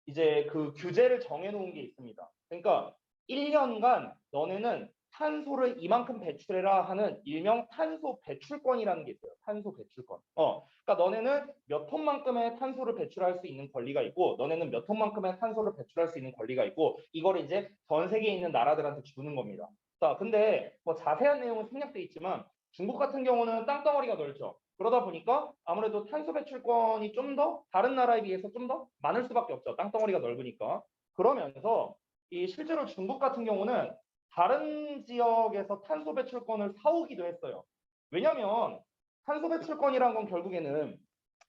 이제 그 규제를 정해 놓은 게 있습니다. 그러니까 1년간 너네는 탄소를 이만큼 배출해라 하는 일명 탄소 배출권이라는 게 있어요. 탄소 배출권. 그러니까 너네는 몇 톤만큼의 탄소를 배출할 수 있는 권리가 있고, 너네는 몇 톤만큼의 탄소를 배출할 수 있는 권리가 있고, 이거를 이제 전 세계에 있는 나라들한테 주는 겁니다. 자, 근데 뭐 자세한 내용은 생략돼 있지만 중국 같은 경우는 땅덩어리가 넓죠. 그러다 보니까 아무래도 탄소 배출권이 좀 더 다른 나라에 비해서 좀 더 많을 수밖에 없죠. 땅덩어리가 넓으니까. 그러면서 이 실제로 중국 같은 경우는 다른 지역에서 탄소 배출권을 사오기도 했어요. 왜냐하면 탄소 배출권이란 건 결국에는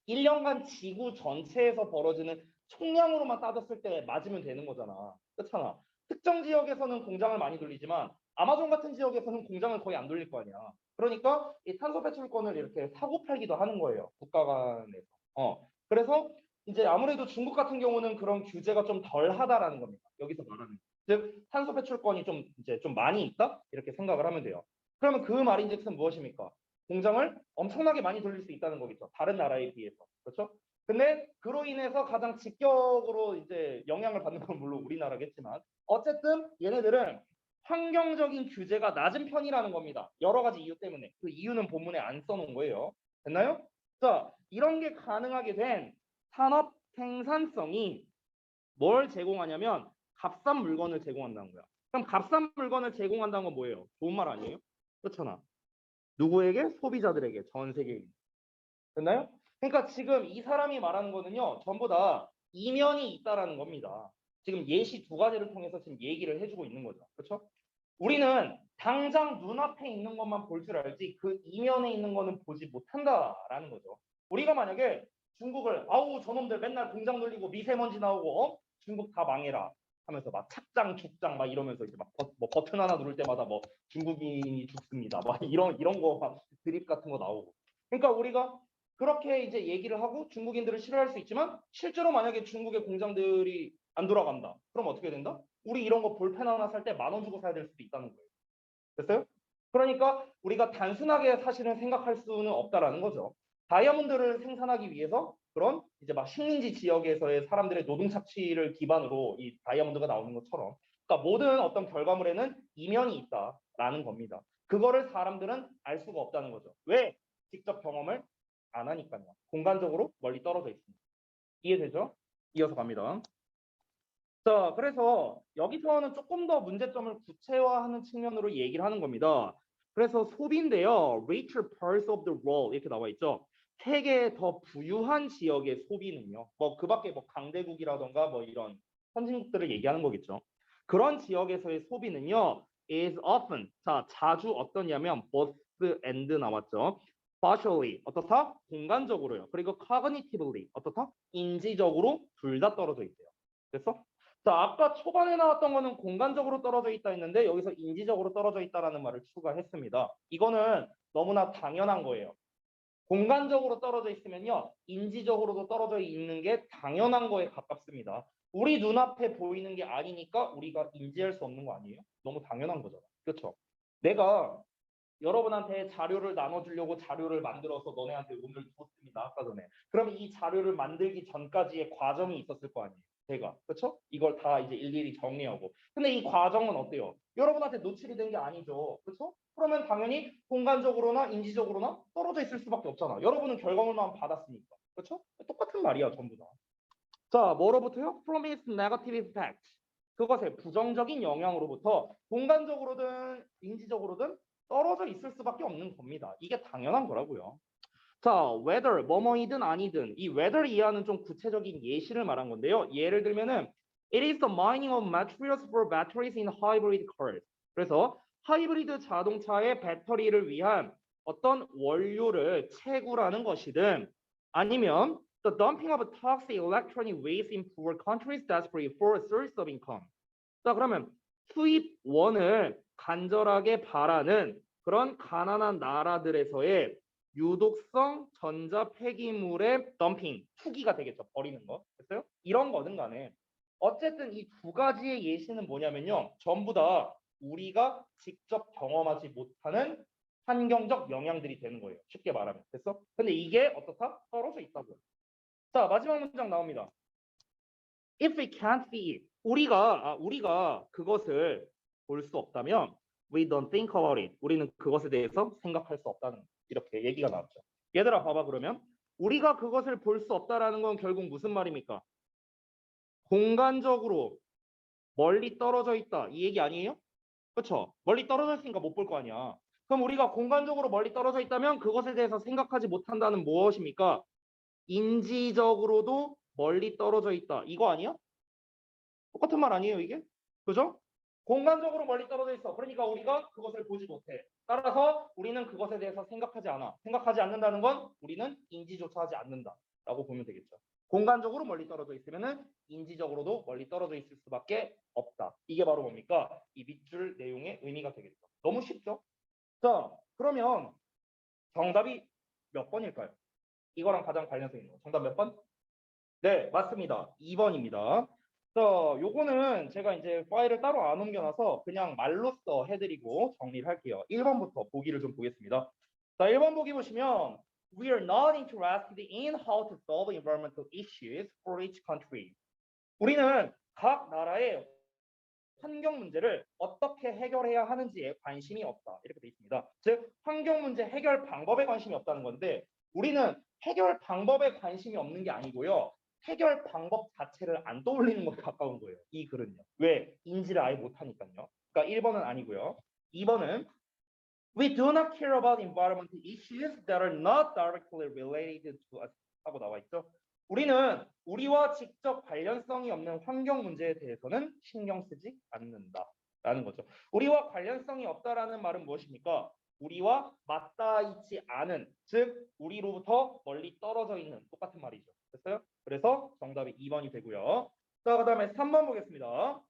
1년간 지구 전체에서 벌어지는 총량으로만 따졌을 때 맞으면 되는 거잖아. 그렇잖아. 특정 지역에서는 공장을 많이 돌리지만 아마존 같은 지역에서는 공장을 거의 안 돌릴 거 아니야. 그러니까 이 탄소 배출권을 이렇게 사고 팔기도 하는 거예요. 국가 간에서. 그래서 이제 아무래도 중국 같은 경우는 그런 규제가 좀 덜하다라는 겁니다. 여기서 말하는. 즉 탄소 배출권이 좀 이제 좀 많이 있다 이렇게 생각을 하면 돼요. 그러면 그 말인즉슨 무엇입니까? 공장을 엄청나게 많이 돌릴 수 있다는 거겠죠. 다른 나라에 비해서. 그렇죠? 근데 그로 인해서 가장 직격으로 이제 영향을 받는 건 물론 우리나라겠지만 어쨌든 얘네들은 환경적인 규제가 낮은 편이라는 겁니다. 여러 가지 이유 때문에. 그 이유는 본문에 안 써놓은 거예요. 됐나요? 자, 이런 게 가능하게 된 산업 생산성이 뭘 제공하냐면 값싼 물건을 제공한다는 거야. 그럼 값싼 물건을 제공한다는 건 뭐예요? 좋은 말 아니에요? 그렇잖아. 누구에게? 소비자들에게, 전 세계인. 됐나요? 그러니까 지금 이 사람이 말하는 거는요, 전부 다 이면이 있다라는 겁니다. 지금 예시 2가지를 통해서 지금 얘기를 해주고 있는 거죠. 그렇죠? 우리는 당장 눈앞에 있는 것만 볼 줄 알지 그 이면에 있는 거는 보지 못한다라는 거죠. 우리가 만약에 중국을 아우 저놈들 맨날 공장 돌리고 미세먼지 나오고 중국 다 망해라 하면서 막 착장 죽장 막 이러면서 이제 막 뭐 버튼 하나 누를 때마다 뭐 중국인이 죽습니다. 막 이런 거 막 드립 같은 거 나오고. 그러니까 우리가 그렇게 이제 얘기를 하고 중국인들을 싫어할 수 있지만 실제로 만약에 중국의 공장들이 안 돌아간다. 그럼 어떻게 된다? 우리 이런 거 볼펜 하나 살 때 10,000원 주고 사야 될 수도 있다는 거예요. 됐어요? 그러니까 우리가 단순하게 사실은 생각할 수는 없다라는 거죠. 다이아몬드를 생산하기 위해서 그런 이제 막 식민지 지역에서의 사람들의 노동 착취를 기반으로 이 다이아몬드가 나오는 것처럼, 그러니까 모든 어떤 결과물에는 이면이 있다라는 겁니다. 그거를 사람들은 알 수가 없다는 거죠. 왜? 직접 경험을 안 하니까요. 공간적으로 멀리 떨어져 있습니다. 이해되죠? 이어서 갑니다. 자, 그래서 여기서는 조금 더 문제점을 구체화하는 측면으로 얘기를 하는 겁니다. 그래서 소비인데요. richer parts of the world 이렇게 나와 있죠. 세계 더 부유한 지역의 소비는요. 뭐 그 밖에 뭐 강대국이라던가 뭐 이런 선진국들을 얘기하는 거겠죠. 그런 지역에서의 소비는요. is often 자 자주 어떠냐면 both and 나왔죠. partially 어떻다? 공간적으로요. 그리고 cognitively 어떻다? 인지적으로 둘 다 떨어져 있대요. 됐어? 자, 아까 초반에 나왔던 거는 공간적으로 떨어져 있다 했는데 여기서 인지적으로 떨어져 있다라는 말을 추가했습니다. 이거는 너무나 당연한 거예요. 공간적으로 떨어져 있으면요, 인지적으로도 떨어져 있는 게 당연한 거에 가깝습니다. 우리 눈앞에 보이는 게 아니니까 우리가 인지할 수 없는 거 아니에요? 너무 당연한 거잖아. 그렇죠? 내가 여러분한테 자료를 나눠주려고 자료를 만들어서 너네한테 오늘 줬습니다. 아까 전에. 그럼 이 자료를 만들기 전까지의 과정이 있었을 거 아니에요. 제가. 그렇죠? 이걸 다 이제 일일이 정리하고. 근데 이 과정은 어때요? 여러분한테 노출이 된 게 아니죠. 그렇죠? 그러면 당연히 공간적으로나 인지적으로나 떨어져 있을 수밖에 없잖아. 여러분은 결과물만 받았으니까. 그렇죠? 똑같은 말이야, 전부 다. 자, 뭐로부터요? From its negative effect. 그것의 부정적인 영향으로부터 공간적으로든 인지적으로든 떨어져 있을 수밖에 없는 겁니다. 이게 당연한 거라고요. 자, whether 뭐뭐이든 아니든 이 whether 이하는 좀 구체적인 예시를 말한 건데요. 예를 들면은 it is the mining of materials for batteries in hybrid cars. 그래서 하이브리드 자동차의 배터리를 위한 어떤 원료를 채굴하는 것이든 아니면 the dumping of toxic electronic waste in poor countries desperate for a source of income. 자, 그러면 수입원을 간절하게 바라는 그런 가난한 나라들에서의 유독성 전자 폐기물의 덤핑, 투기가 되겠죠. 버리는 거. 됐어요? 이런 거든 간에 어쨌든 이 두 가지의 예시는 뭐냐면요. 전부 다 우리가 직접 경험하지 못하는 환경적 영향들이 되는 거예요. 쉽게 말하면. 됐어? 근데 이게 어떻다? 떨어져 있다고요. 자, 마지막 문장 나옵니다. If we can't see it, 우리가 그것을 볼 수 없다면 we don't think about it. 우리는 그것에 대해서 생각할 수 없다는 이렇게 얘기가 나왔죠. 얘들아 봐봐 그러면 우리가 그것을 볼 수 없다라는 건 결국 무슨 말입니까? 공간적으로 멀리 떨어져 있다 이 얘기 아니에요? 그렇죠? 멀리 떨어져 있으니까 못 볼 거 아니야. 그럼 우리가 공간적으로 멀리 떨어져 있다면 그것에 대해서 생각하지 못한다는 무엇입니까? 인지적으로도 멀리 떨어져 있다. 이거 아니야? 똑같은 말 아니에요, 이게? 그죠? 공간적으로 멀리 떨어져 있어. 그러니까 우리가 그것을 보지 못해. 따라서 우리는 그것에 대해서 생각하지 않아. 생각하지 않는다는 건 우리는 인지조차 하지 않는다라고 보면 되겠죠. 공간적으로 멀리 떨어져 있으면은 인지적으로도 멀리 떨어져 있을 수밖에 없다. 이게 바로 뭡니까? 이 밑줄 내용의 의미가 되겠죠. 너무 쉽죠? 자, 그러면 정답이 몇 번일까요? 이거랑 가장 관련성 있는 거. 정답 몇 번? 네, 맞습니다. 2번입니다. 요거는 제가 이제 파일을 따로 안 옮겨놔서 그냥 말로써 해드리고 정리를 할게요. 1번부터 보기를 좀 보겠습니다. 자, 1번 보기 보시면 We are not interested in how to solve environmental issues for each country. 우리는 각 나라의 환경 문제를 어떻게 해결해야 하는지에 관심이 없다. 이렇게 돼 있습니다. 즉, 환경 문제 해결 방법에 관심이 없다는 건데 우리는 해결 방법에 관심이 없는 게 아니고요. 해결 방법 자체를 안 떠올리는 것에 가까운 거예요. 이 글은요. 왜? 인지를 아예 못하니까요. 그러니까 1번은 아니고요. 2번은 We do not care about environmental issues that are not directly related to us 하고 나와 있죠. 우리는 우리와 직접 관련성이 없는 환경 문제에 대해서는 신경 쓰지 않는다라는 거죠. 우리와 관련성이 없다라는 말은 무엇입니까? 우리와 맞닿아 있지 않은, 즉 우리로부터 멀리 떨어져 있는 똑같은 말이죠. 됐어요? 그래서 정답이 2번이 되고요. 자, 그다음에 3번 보겠습니다.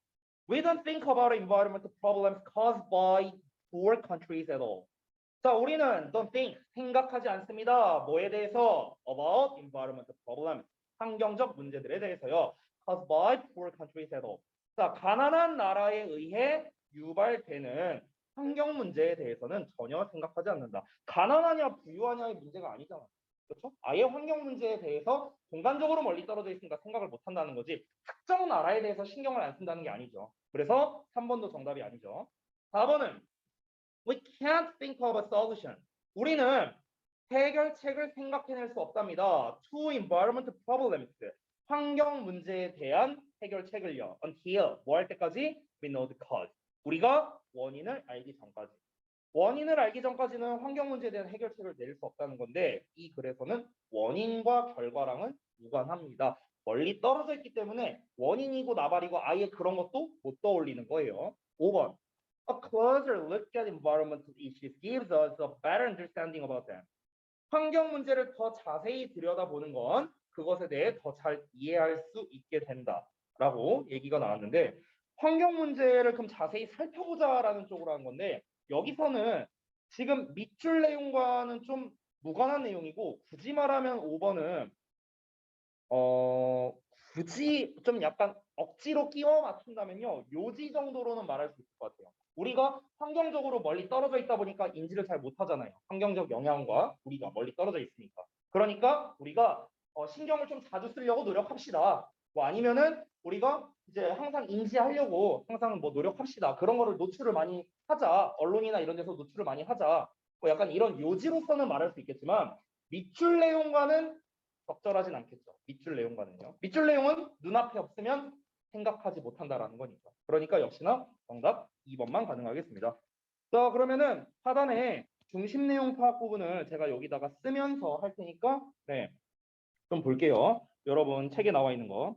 We don't think about environmental problems caused by poor countries at all. 자, 우리는 don't think, 생각하지 않습니다. 뭐에 대해서? About environmental problems, 환경적 문제들에 대해서요. Caused by poor countries at all. 자, 가난한 나라에 의해 유발되는 환경 문제에 대해서는 전혀 생각하지 않는다. 가난하냐 부유하냐의 문제가 아니잖아. 그렇죠? 아예 환경 문제에 대해서 공간적으로 멀리 떨어져 있으니까 생각을 못 한다는 거지. 특정 나라에 대해서 신경을 안 쓴다는 게 아니죠. 그래서 3번도 정답이 아니죠. 4번은 We can't think of a solution. 우리는 해결책을 생각해낼 수 없답니다. To environmental problems. 환경 문제에 대한 해결책을요. Until 뭐 할 때까지? We know the cause. 우리가 원인을 알기 전까지. 원인을 알기 전까지는 환경 문제에 대한 해결책을 낼 수 없다는 건데 이 글에서는 원인과 결과랑은 무관합니다. 멀리 떨어져 있기 때문에 원인이고 나발이고 아예 그런 것도 못 떠올리는 거예요. 5번. A closer look at environmental issues gives us a better understanding about them. 환경 문제를 더 자세히 들여다보는 건 그것에 대해 더 잘 이해할 수 있게 된다라고 얘기가 나왔는데 환경 문제를 그럼 자세히 살펴보자라는 쪽으로 한 건데 여기서는 지금 밑줄 내용과는 좀 무관한 내용이고 굳이 말하면 5번은 굳이 좀 약간 억지로 끼워 맞춘다면요. 요지 정도로는 말할 수 있을 것 같아요. 우리가 환경적으로 멀리 떨어져 있다 보니까 인지를 잘 못하잖아요. 환경적 영향과 우리가 멀리 떨어져 있으니까. 그러니까 우리가 신경을 좀 자주 쓰려고 노력합시다. 뭐 아니면은 우리가 이제 항상 인지하려고 항상 뭐 노력합시다. 그런 거를 노출을 많이 하자. 언론이나 이런 데서 노출을 많이 하자. 뭐 약간 이런 요지로서는 말할 수 있겠지만 밑줄 내용과는 적절하진 않겠죠. 밑줄 내용과는요. 밑줄 내용은 눈앞에 없으면 생각하지 못한다라는 거니까. 그러니까 역시나 정답 2번만 가능하겠습니다. 자, 그러면은 하단에 중심 내용 파악 부분을 제가 여기다가 쓰면서 할 테니까 네, 좀 볼게요. 여러분 책에 나와 있는 거.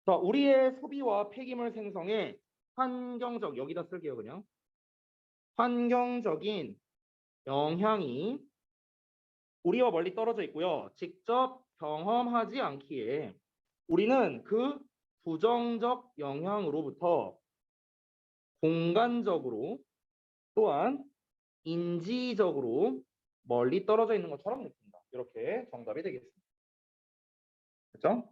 자, 우리의 소비와 폐기물 생성에 환경적 여기다 쓸게요, 그냥. 환경적인 영향이 우리와 멀리 떨어져 있고요. 직접 경험하지 않기에 우리는 그 부정적 영향으로부터 공간적으로 또한 인지적으로 멀리 떨어져 있는 것처럼 느낀다. 이렇게 정답이 되겠습니다. 그렇죠?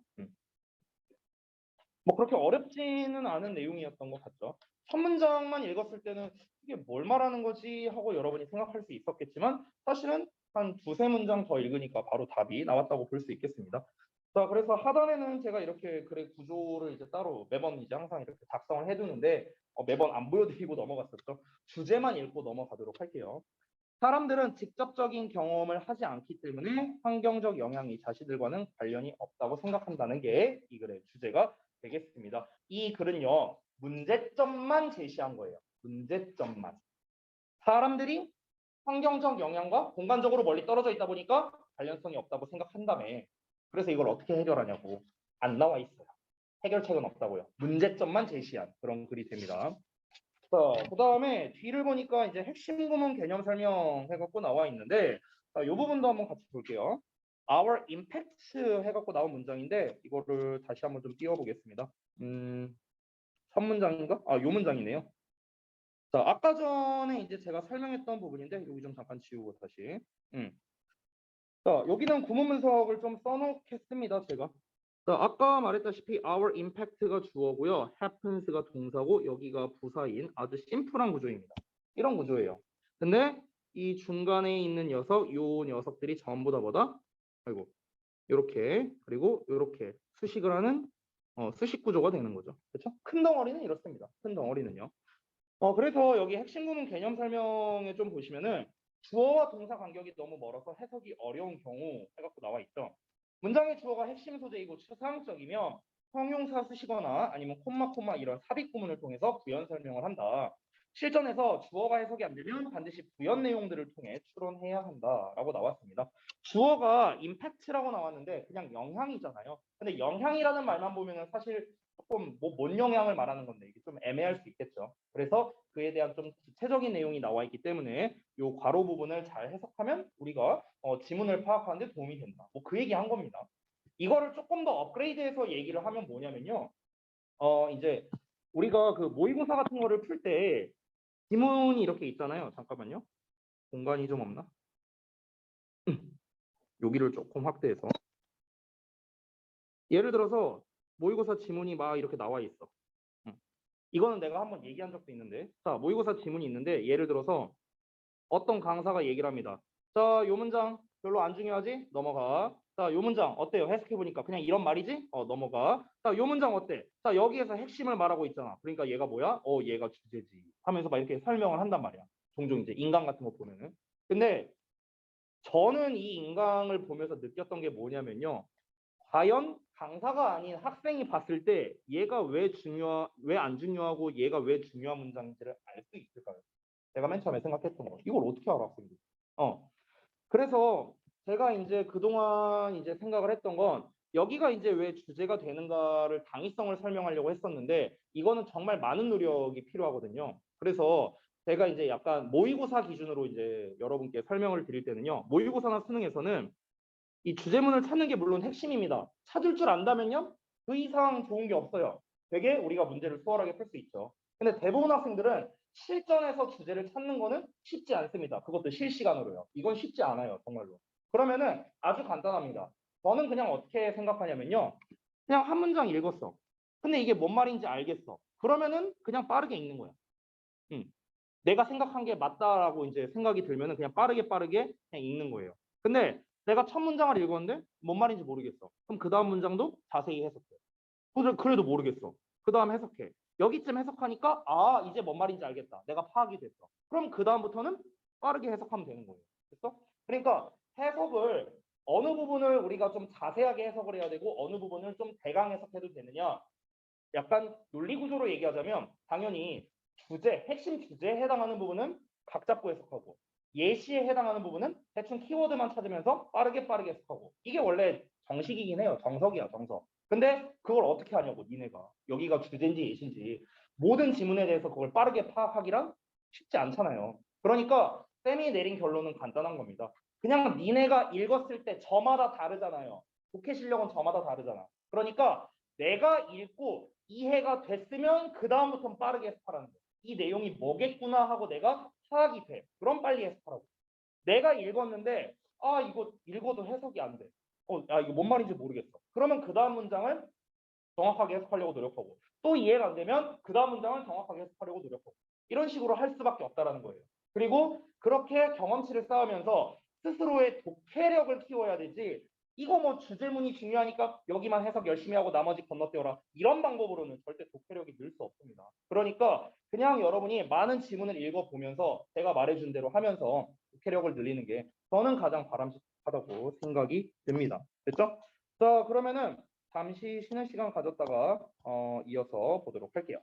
뭐 그렇게 어렵지는 않은 내용이었던 것 같죠. 첫 문장만 읽었을 때는 이게 뭘 말하는 거지 하고 여러분이 생각할 수 있었겠지만 사실은 한 두세 문장 더 읽으니까 바로 답이 나왔다고 볼 수 있겠습니다. 자, 그래서 하단에는 제가 이렇게 글의 구조를 이제 따로 매번 이제 항상 이렇게 작성을 해두는데 매번 안 보여드리고 넘어갔었죠. 주제만 읽고 넘어가도록 할게요. 사람들은 직접적인 경험을 하지 않기 때문에 환경적 영향이 자신들과는 관련이 없다고 생각한다는 게 이 글의 주제가 되겠습니다. 이 글은요, 문제점만 제시한 거예요. 문제점만. 사람들이 환경적 영향과 공간적으로 멀리 떨어져 있다 보니까 관련성이 없다고 생각한다며. 그래서 이걸 어떻게 해결하냐고. 안 나와 있어요. 해결책은 없다고요. 문제점만 제시한 그런 글이 됩니다. 자, 그 다음에 뒤를 보니까 이제 핵심 구문 개념 설명 해갖고 나와 있는데, 이 부분도 한번 같이 볼게요. Our impact 해갖고 나온 문장인데, 이거를 다시 한번 좀 띄워보겠습니다. 첫 문장인가? 아, 요 문장이네요. 자, 아까 전에 이제 제가 설명했던 부분인데, 여기 좀 잠깐 지우고 다시. 자, 여기는 구문 분석을 좀 써놓겠습니다, 제가. 자, 아까 말했다시피 our impact가 주어고요. happens가 동사고 여기가 부사인 아주 심플한 구조입니다. 이런 구조예요. 근데 이 중간에 있는 녀석, 요 녀석들이 전부 다 뭐다? 아이고, 요렇게 그리고 요렇게 수식을 하는 수식 구조가 되는 거죠. 그렇죠? 큰 덩어리는 이렇습니다. 큰 덩어리는요. 그래서 여기 핵심 구문 개념 설명에 좀 보시면은 주어와 동사 간격이 너무 멀어서 해석이 어려운 경우 해갖고 나와 있죠. 문장의 주어가 핵심 소재이고 추상적이면 형용사 쓰시거나 아니면 콤마 이런 삽입 구문을 통해서 부연 설명을 한다. 실전에서 주어가 해석이 안 되면 반드시 부연 내용들을 통해 추론해야 한다라고 나왔습니다. 주어가 임팩트라고 나왔는데 그냥 영향이잖아요. 근데 영향이라는 말만 보면은 사실 조금 뭔 영향을 말하는 건데 이게 좀 애매할 수 있겠죠. 그래서 그에 대한 좀 구체적인 내용이 나와 있기 때문에 이 괄호 부분을 잘 해석하면 우리가 지문을 파악하는 데 도움이 된다. 뭐 그 얘기 한 겁니다. 이거를 조금 더 업그레이드해서 얘기를 하면 뭐냐면요. 이제 우리가 그 모의고사 같은 거를 풀 때 지문이 이렇게 있잖아요. 잠깐만요. 공간이 좀 없나? 여기를 조금 확대해서 예를 들어서 모의고사 지문이 막 이렇게 나와 있어. 이거는 내가 한번 얘기한 적도 있는데, 자, 모의고사 지문이 있는데 예를 들어서 어떤 강사가 얘기를 합니다. 자, 요 문장 별로 안 중요하지? 넘어가. 자, 요 문장 어때요? 해석해보니까 그냥 이런 말이지? 넘어가. 자, 요 문장 어때? 자, 여기에서 핵심을 말하고 있잖아. 그러니까 얘가 뭐야? 얘가 주제지. 하면서 막 이렇게 설명을 한단 말이야. 종종 이제 인강 같은 거 보면은. 근데 저는 이 인강을 보면서 느꼈던 게 뭐냐면요. 과연 강사가 아닌 학생이 봤을 때 얘가 왜 안 중요하고 얘가 왜 중요한 문장인지를 알 수 있을까요? 제가 맨 처음에 생각했던 거. 이걸 어떻게 알아, 학생들이? 그래서 제가 이제 그동안 이제 생각을 했던 건 여기가 이제 왜 주제가 되는가를 당위성을 설명하려고 했었는데 이거는 정말 많은 노력이 필요하거든요. 그래서 제가 이제 약간 모의고사 기준으로 이제 여러분께 설명을 드릴 때는요. 모의고사나 수능에서는 이 주제문을 찾는 게 물론 핵심입니다. 찾을 줄 안다면요. 그 이상 좋은 게 없어요. 되게 우리가 문제를 수월하게 풀 수 있죠. 근데 대부분 학생들은 실전에서 주제를 찾는 거는 쉽지 않습니다. 그것도 실시간으로요. 이건 쉽지 않아요. 정말로. 그러면은 아주 간단합니다. 저는 그냥 어떻게 생각하냐면요. 그냥 한 문장 읽었어. 근데 이게 뭔 말인지 알겠어. 그러면은 그냥 빠르게 읽는 거야. 내가 생각한 게 맞다라고 이제 생각이 들면은 그냥 빠르게 그냥 읽는 거예요. 근데 내가 첫 문장을 읽었는데 뭔 말인지 모르겠어. 그럼 그 다음 문장도 자세히 해석해. 그래도 모르겠어. 그 다음 해석해. 여기쯤 해석하니까 이제 뭔 말인지 알겠다. 내가 파악이 됐어. 그럼 그 다음부터는 빠르게 해석하면 되는 거예요. 됐어? 그러니까 해석을 어느 부분을 우리가 좀 자세하게 해석을 해야 되고 어느 부분을 좀 대강 해석해도 되느냐. 약간 논리 구조로 얘기하자면 당연히 핵심 주제에 해당하는 부분은 각 잡고 해석하고 예시에 해당하는 부분은 대충 키워드만 찾으면서 빠르게 해석하고 이게 원래 정식이긴 해요. 정석이야, 정석. 근데 그걸 어떻게 하냐고, 니네가. 여기가 주제인지 예시인지 모든 지문에 대해서 그걸 빠르게 파악하기란 쉽지 않잖아요. 그러니까 쌤이 내린 결론은 간단한 겁니다. 그냥 니네가 읽었을 때 저마다 다르잖아요. 독해 실력은 저마다 다르잖아. 그러니까 내가 읽고 이해가 됐으면 그 다음부터는 빠르게 해석하라는 거예요. 이 내용이 뭐겠구나 하고 내가 파악이 돼. 그럼 빨리 해석하라고. 내가 읽었는데 이거 읽어도 해석이 안 돼. 이거 뭔 말인지 모르겠어. 그러면 그 다음 문장을 정확하게 해석하려고 노력하고 또 이해가 안 되면 그 다음 문장을 정확하게 해석하려고 노력하고 이런 식으로 할 수밖에 없다라는 거예요. 그리고 그렇게 경험치를 쌓으면서 스스로의 독해력을 키워야 되지 이거 뭐 주제문이 중요하니까 여기만 해석 열심히 하고 나머지 건너뛰어라 이런 방법으로는 절대 독해력이 늘 수 없습니다. 그러니까 그냥 여러분이 많은 지문을 읽어보면서 제가 말해준 대로 하면서 독해력을 늘리는 게 저는 가장 바람직하다고 생각이 듭니다. 됐죠? 자, 그러면은 잠시 쉬는 시간 가졌다가 이어서 보도록 할게요.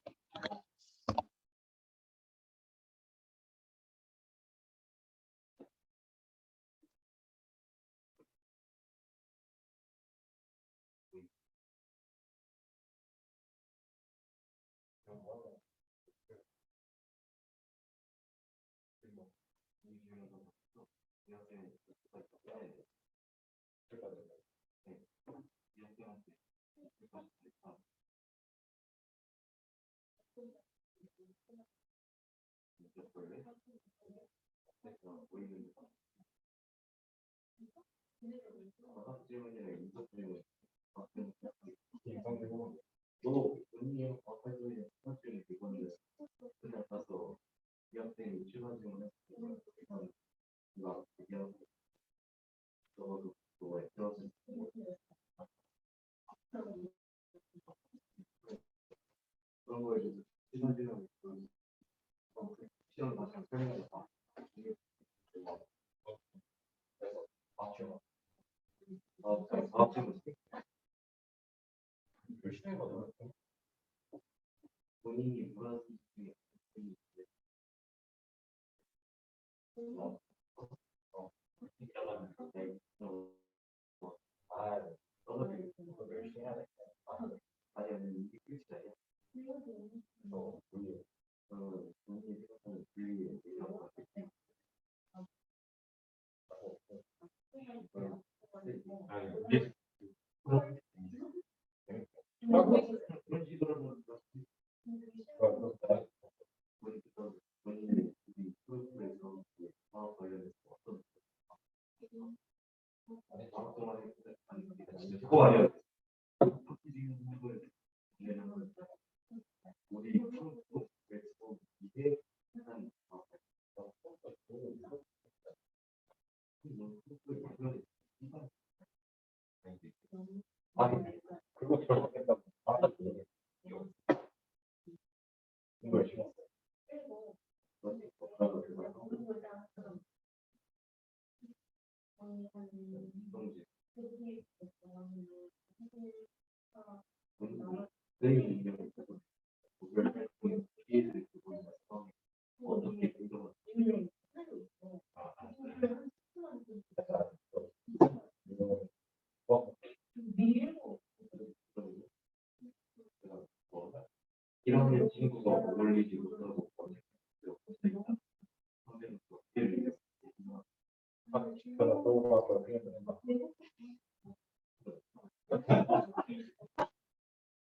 그거 아니야. 아니, 그거 잘못했다고. 이거 싫어. 이런 친구가 어울리지 못하고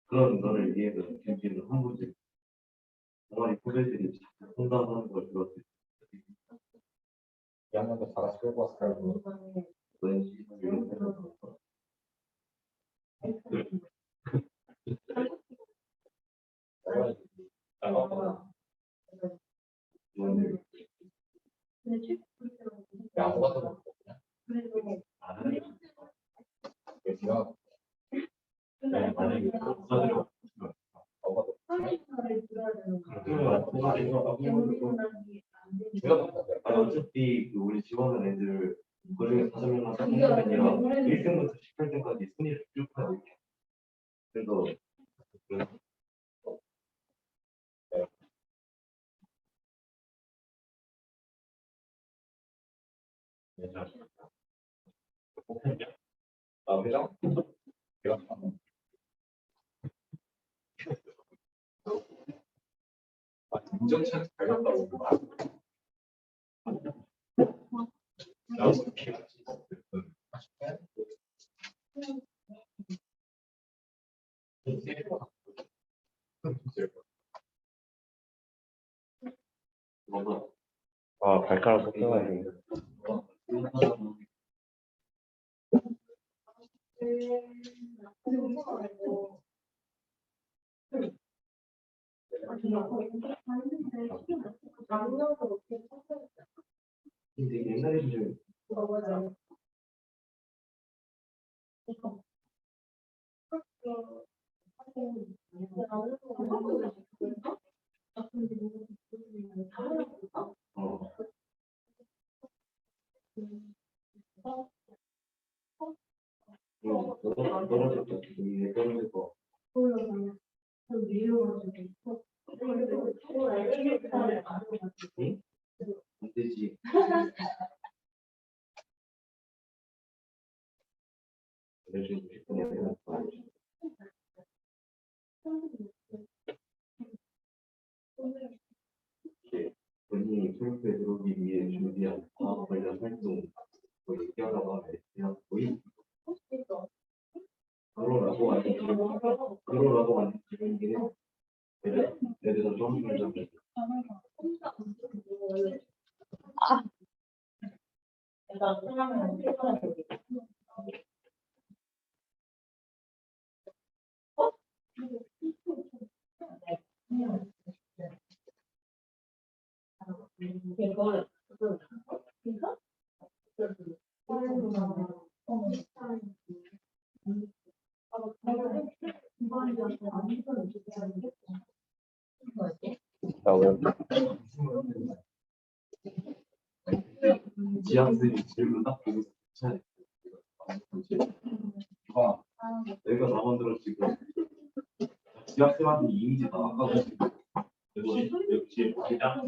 그런 너를 위해서 김치는 한 번씩 동아리 후배들이 자꾸 혼담하는 걸 들었을 때 양면도 다 같이 끌고 왔을 거고 왠지 이런 생각 아무것도 안 하는 게 만약에 사들여 어차피 그 우리 지원한 애들 그중에 5명만 성공하느라 1등부터 18등까지 순위를 쭉 하고 있게. 그래서 아 회장? 인정샷 달렸다고 나도 피하지. 아, 발가락 꺾여가지고. 근데 옛날에 좀 떨어졌다. 이게 떨어질 거. 응? 안 되지. 그래서 60분에 내가 본인이 프로그램에 들어오기 위해 준비한 과학 관련 활동 뭐 얘기하다가 그냥 거의 그러라고 하는 기분이긴 해. 애들은 좀 힘들어. 지하철이 질문 딱 보고 괜찮아. 내가 나 만들어 지금 지하철한테 이미지 다 아까워 지금. 역시 기장.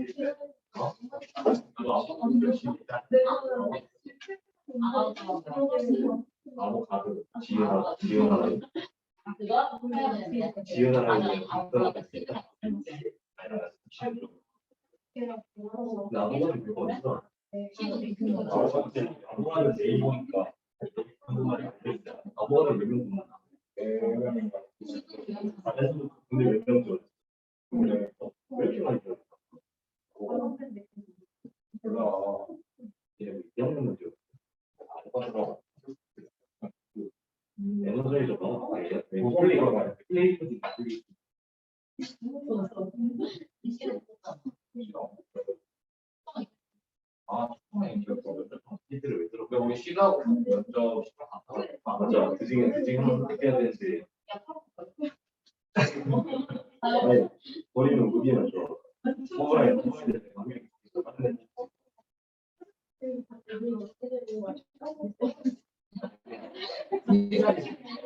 나도 아까 열심히 아보카도 지연하라 지연하라는 나보고는 별거 없어. 아보카도 내일 보니까 아보카도 몇명 줬나? 근데 몇명 줬어? 왜 이렇게 많이 줬어? 몰라. 2학년만 줬어. 아보카도가 플레이트 힌트를 왜 들어? 우리 시가하고 면접 시간 다 맞아. 그중에 하나 선택해야 되는데 버리면 무기는 줘. 뭐라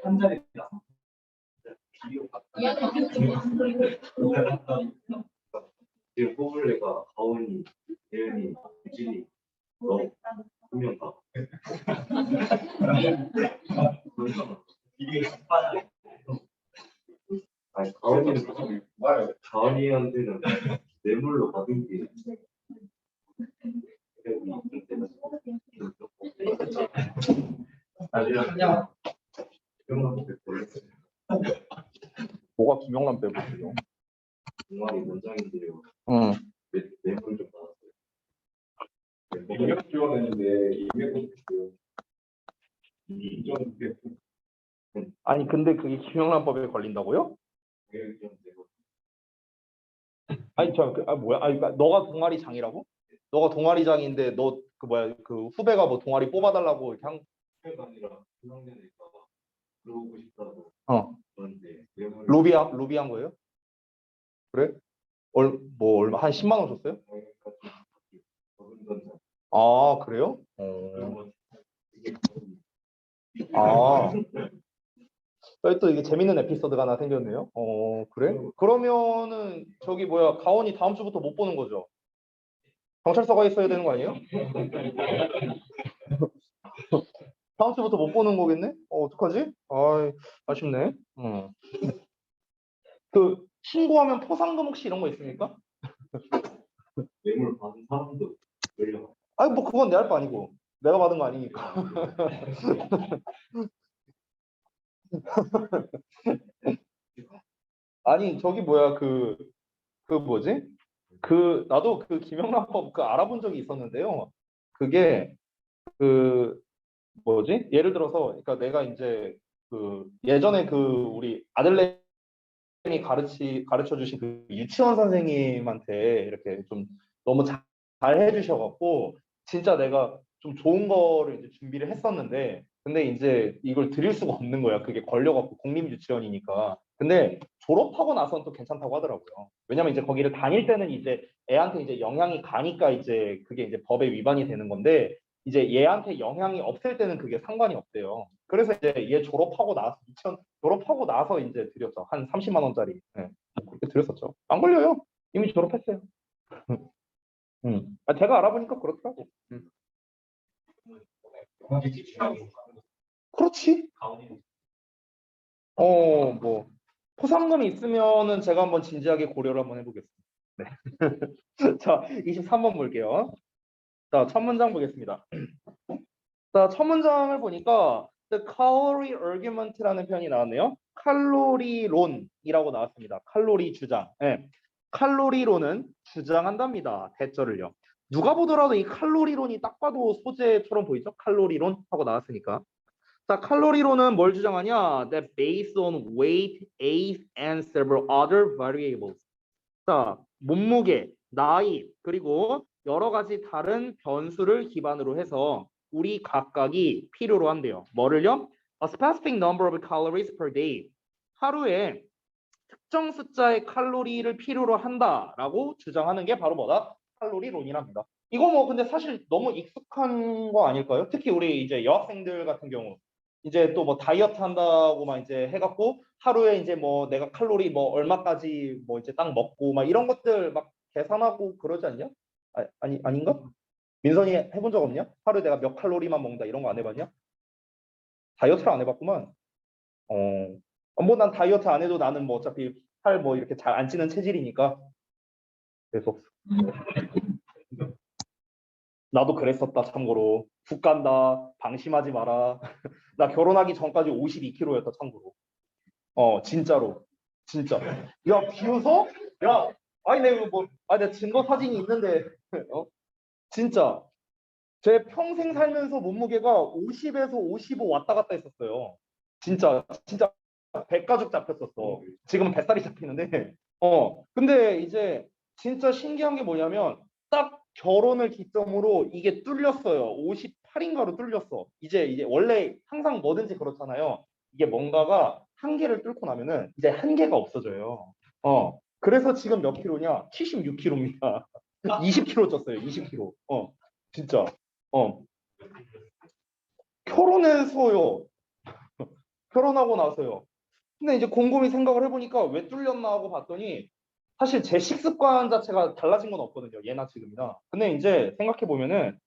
한 자리 지금 뽑을 애가 가온이, 예은이, 유진이, 너 한 명 다. 이게 아니 가온이는 가온이한테는 뇌물로 받은 게 그냥 뭐가 김영란 빼고요? 동아리 원장인데요. 응. 뇌물 좀 받았어요. 인력 지원했는데 250표 아니 근데 그게 김영란법에 걸린다고요? 아니 뭐야? 아니 그러니까 너가 동아리장이라고? 너가 동아리장인데 너 그 뭐야 그 후배가 뭐 동아리 뽑아달라고 이렇게 한 가 아니라 수상되니까 들어오고 싶다고 그런데 로비한 거예요? 그래? 뭐 얼마 한 10만 원 줬어요? 아 그래요? 아 또 이게 재밌는 에피소드가 하나 생겼네요. 그래? 그러면은 저기 뭐야 가온이 다음 주부터 못 보는 거죠? 경찰서 가 있어야 되는 거 아니에요? 다음 주부터 못 보는 거겠네? 어떡하지? 아 아쉽네. 그 신고하면 포상금 혹시 이런 거 있습니까? 뇌물 받은 사람도 열려. 아니 뭐 그건 내 할 거 아니고 내가 받은 거 아니니까. 아니 저기 뭐야 그 뭐지? 나도 그 김영란법 그 알아본 적이 있었는데요. 그게 그 뭐지? 예를 들어서 그러니까 내가 이제 그 예전에 그 우리 아들내미 가르쳐 주신 그 유치원 선생님한테 이렇게 좀 너무 잘 해주셔갖고 진짜 내가 좀 좋은 거를 이제 준비를 했었는데 근데 이제 이걸 드릴 수가 없는 거야. 그게 걸려갖고 공립유치원이니까. 근데 졸업하고 나서는 또 괜찮다고 하더라고요. 왜냐면 이제 거기를 다닐 때는 이제 애한테 이제 영향이 가니까 이제 그게 이제 법에 위반이 되는 건데 이제 얘한테 영향이 없을 때는 그게 상관이 없대요. 그래서 이제 얘 졸업하고 나서 졸업하고 나서 이제 드렸죠. 한 30만 원짜리. 네. 그렇게 드렸었죠. 안 걸려요. 이미 졸업했어요. 제가 알아보니까 그렇더라고. 그렇지. 뭐 포상금이 있으면은 제가 한번 진지하게 고려를 한번 해보겠습니다. 네. 자, 23번 볼게요. 자, 첫 문장 보겠습니다. 자, 첫 문장을 보니까 The calorie argument라는 표현이 나왔네요. 칼로리론이라고 나왔습니다. 칼로리 주장. 네. 칼로리론은 주장한답니다. 대절을요. 누가 보더라도 이 칼로리론이 딱 봐도 소재처럼 보이죠? 칼로리론 하고 나왔으니까. 자, 칼로리론은 뭘 주장하냐? That based on weight, age, and several other variables. 자, 몸무게, 나이, 그리고 여러 가지 다른 변수를 기반으로 해서 우리 각각이 필요로 한대요. 뭐를요? A specific number of calories per day. 하루에 특정 숫자의 칼로리를 필요로 한다라고 주장하는 게 바로 뭐다? 칼로리론이랍니다. 이거 뭐 근데 사실 너무 익숙한 거 아닐까요? 특히 우리 이제 여학생들 같은 경우 이제 또 뭐 다이어트 한다고만 이제 해갖고 하루에 이제 뭐 내가 칼로리 뭐 얼마까지 뭐 이제 딱 먹고 막 이런 것들 막 계산하고 그러지 않냐? 아닌가? 민선이 해본 적 없냐? 하루에 내가 몇 칼로리만 먹는다 이런 거 안 해봤냐? 다이어트를 안 해봤구만. 뭐 난 다이어트 안 해도 나는 뭐 어차피 살 뭐 이렇게 잘 안 찌는 체질이니까 계속 나도 그랬었다 참고로 훅 간다 방심하지 마라. 나 결혼하기 전까지 52kg였다 참고로. 진짜로 진짜 야 비웃어? 야 아니 내가 뭐 내가 증거 사진이 있는데 진짜 제 평생 살면서 몸무게가 50에서 55 왔다 갔다 했었어요. 진짜 백가죽 잡혔었어. 지금은 뱃살이 잡히는데 근데 이제 진짜 신기한 게 뭐냐면 딱 결혼을 기점으로 이게 뚫렸어요. 58인가로 뚫렸어. 이제 원래 항상 뭐든지 그렇잖아요. 이게 뭔가가 한계를 뚫고 나면은 이제 한계가 없어져요. 그래서 지금 몇 킬로냐? 76킬로입니다. 20킬로 쪘어요. 20킬로. 진짜. 결혼해서요. 결혼하고 나서요. 근데 이제 곰곰이 생각을 해보니까 왜 뚫렸나 하고 봤더니 사실 제 식습관 자체가 달라진 건 없거든요. 예나 지금이나. 근데 이제 생각해 보면은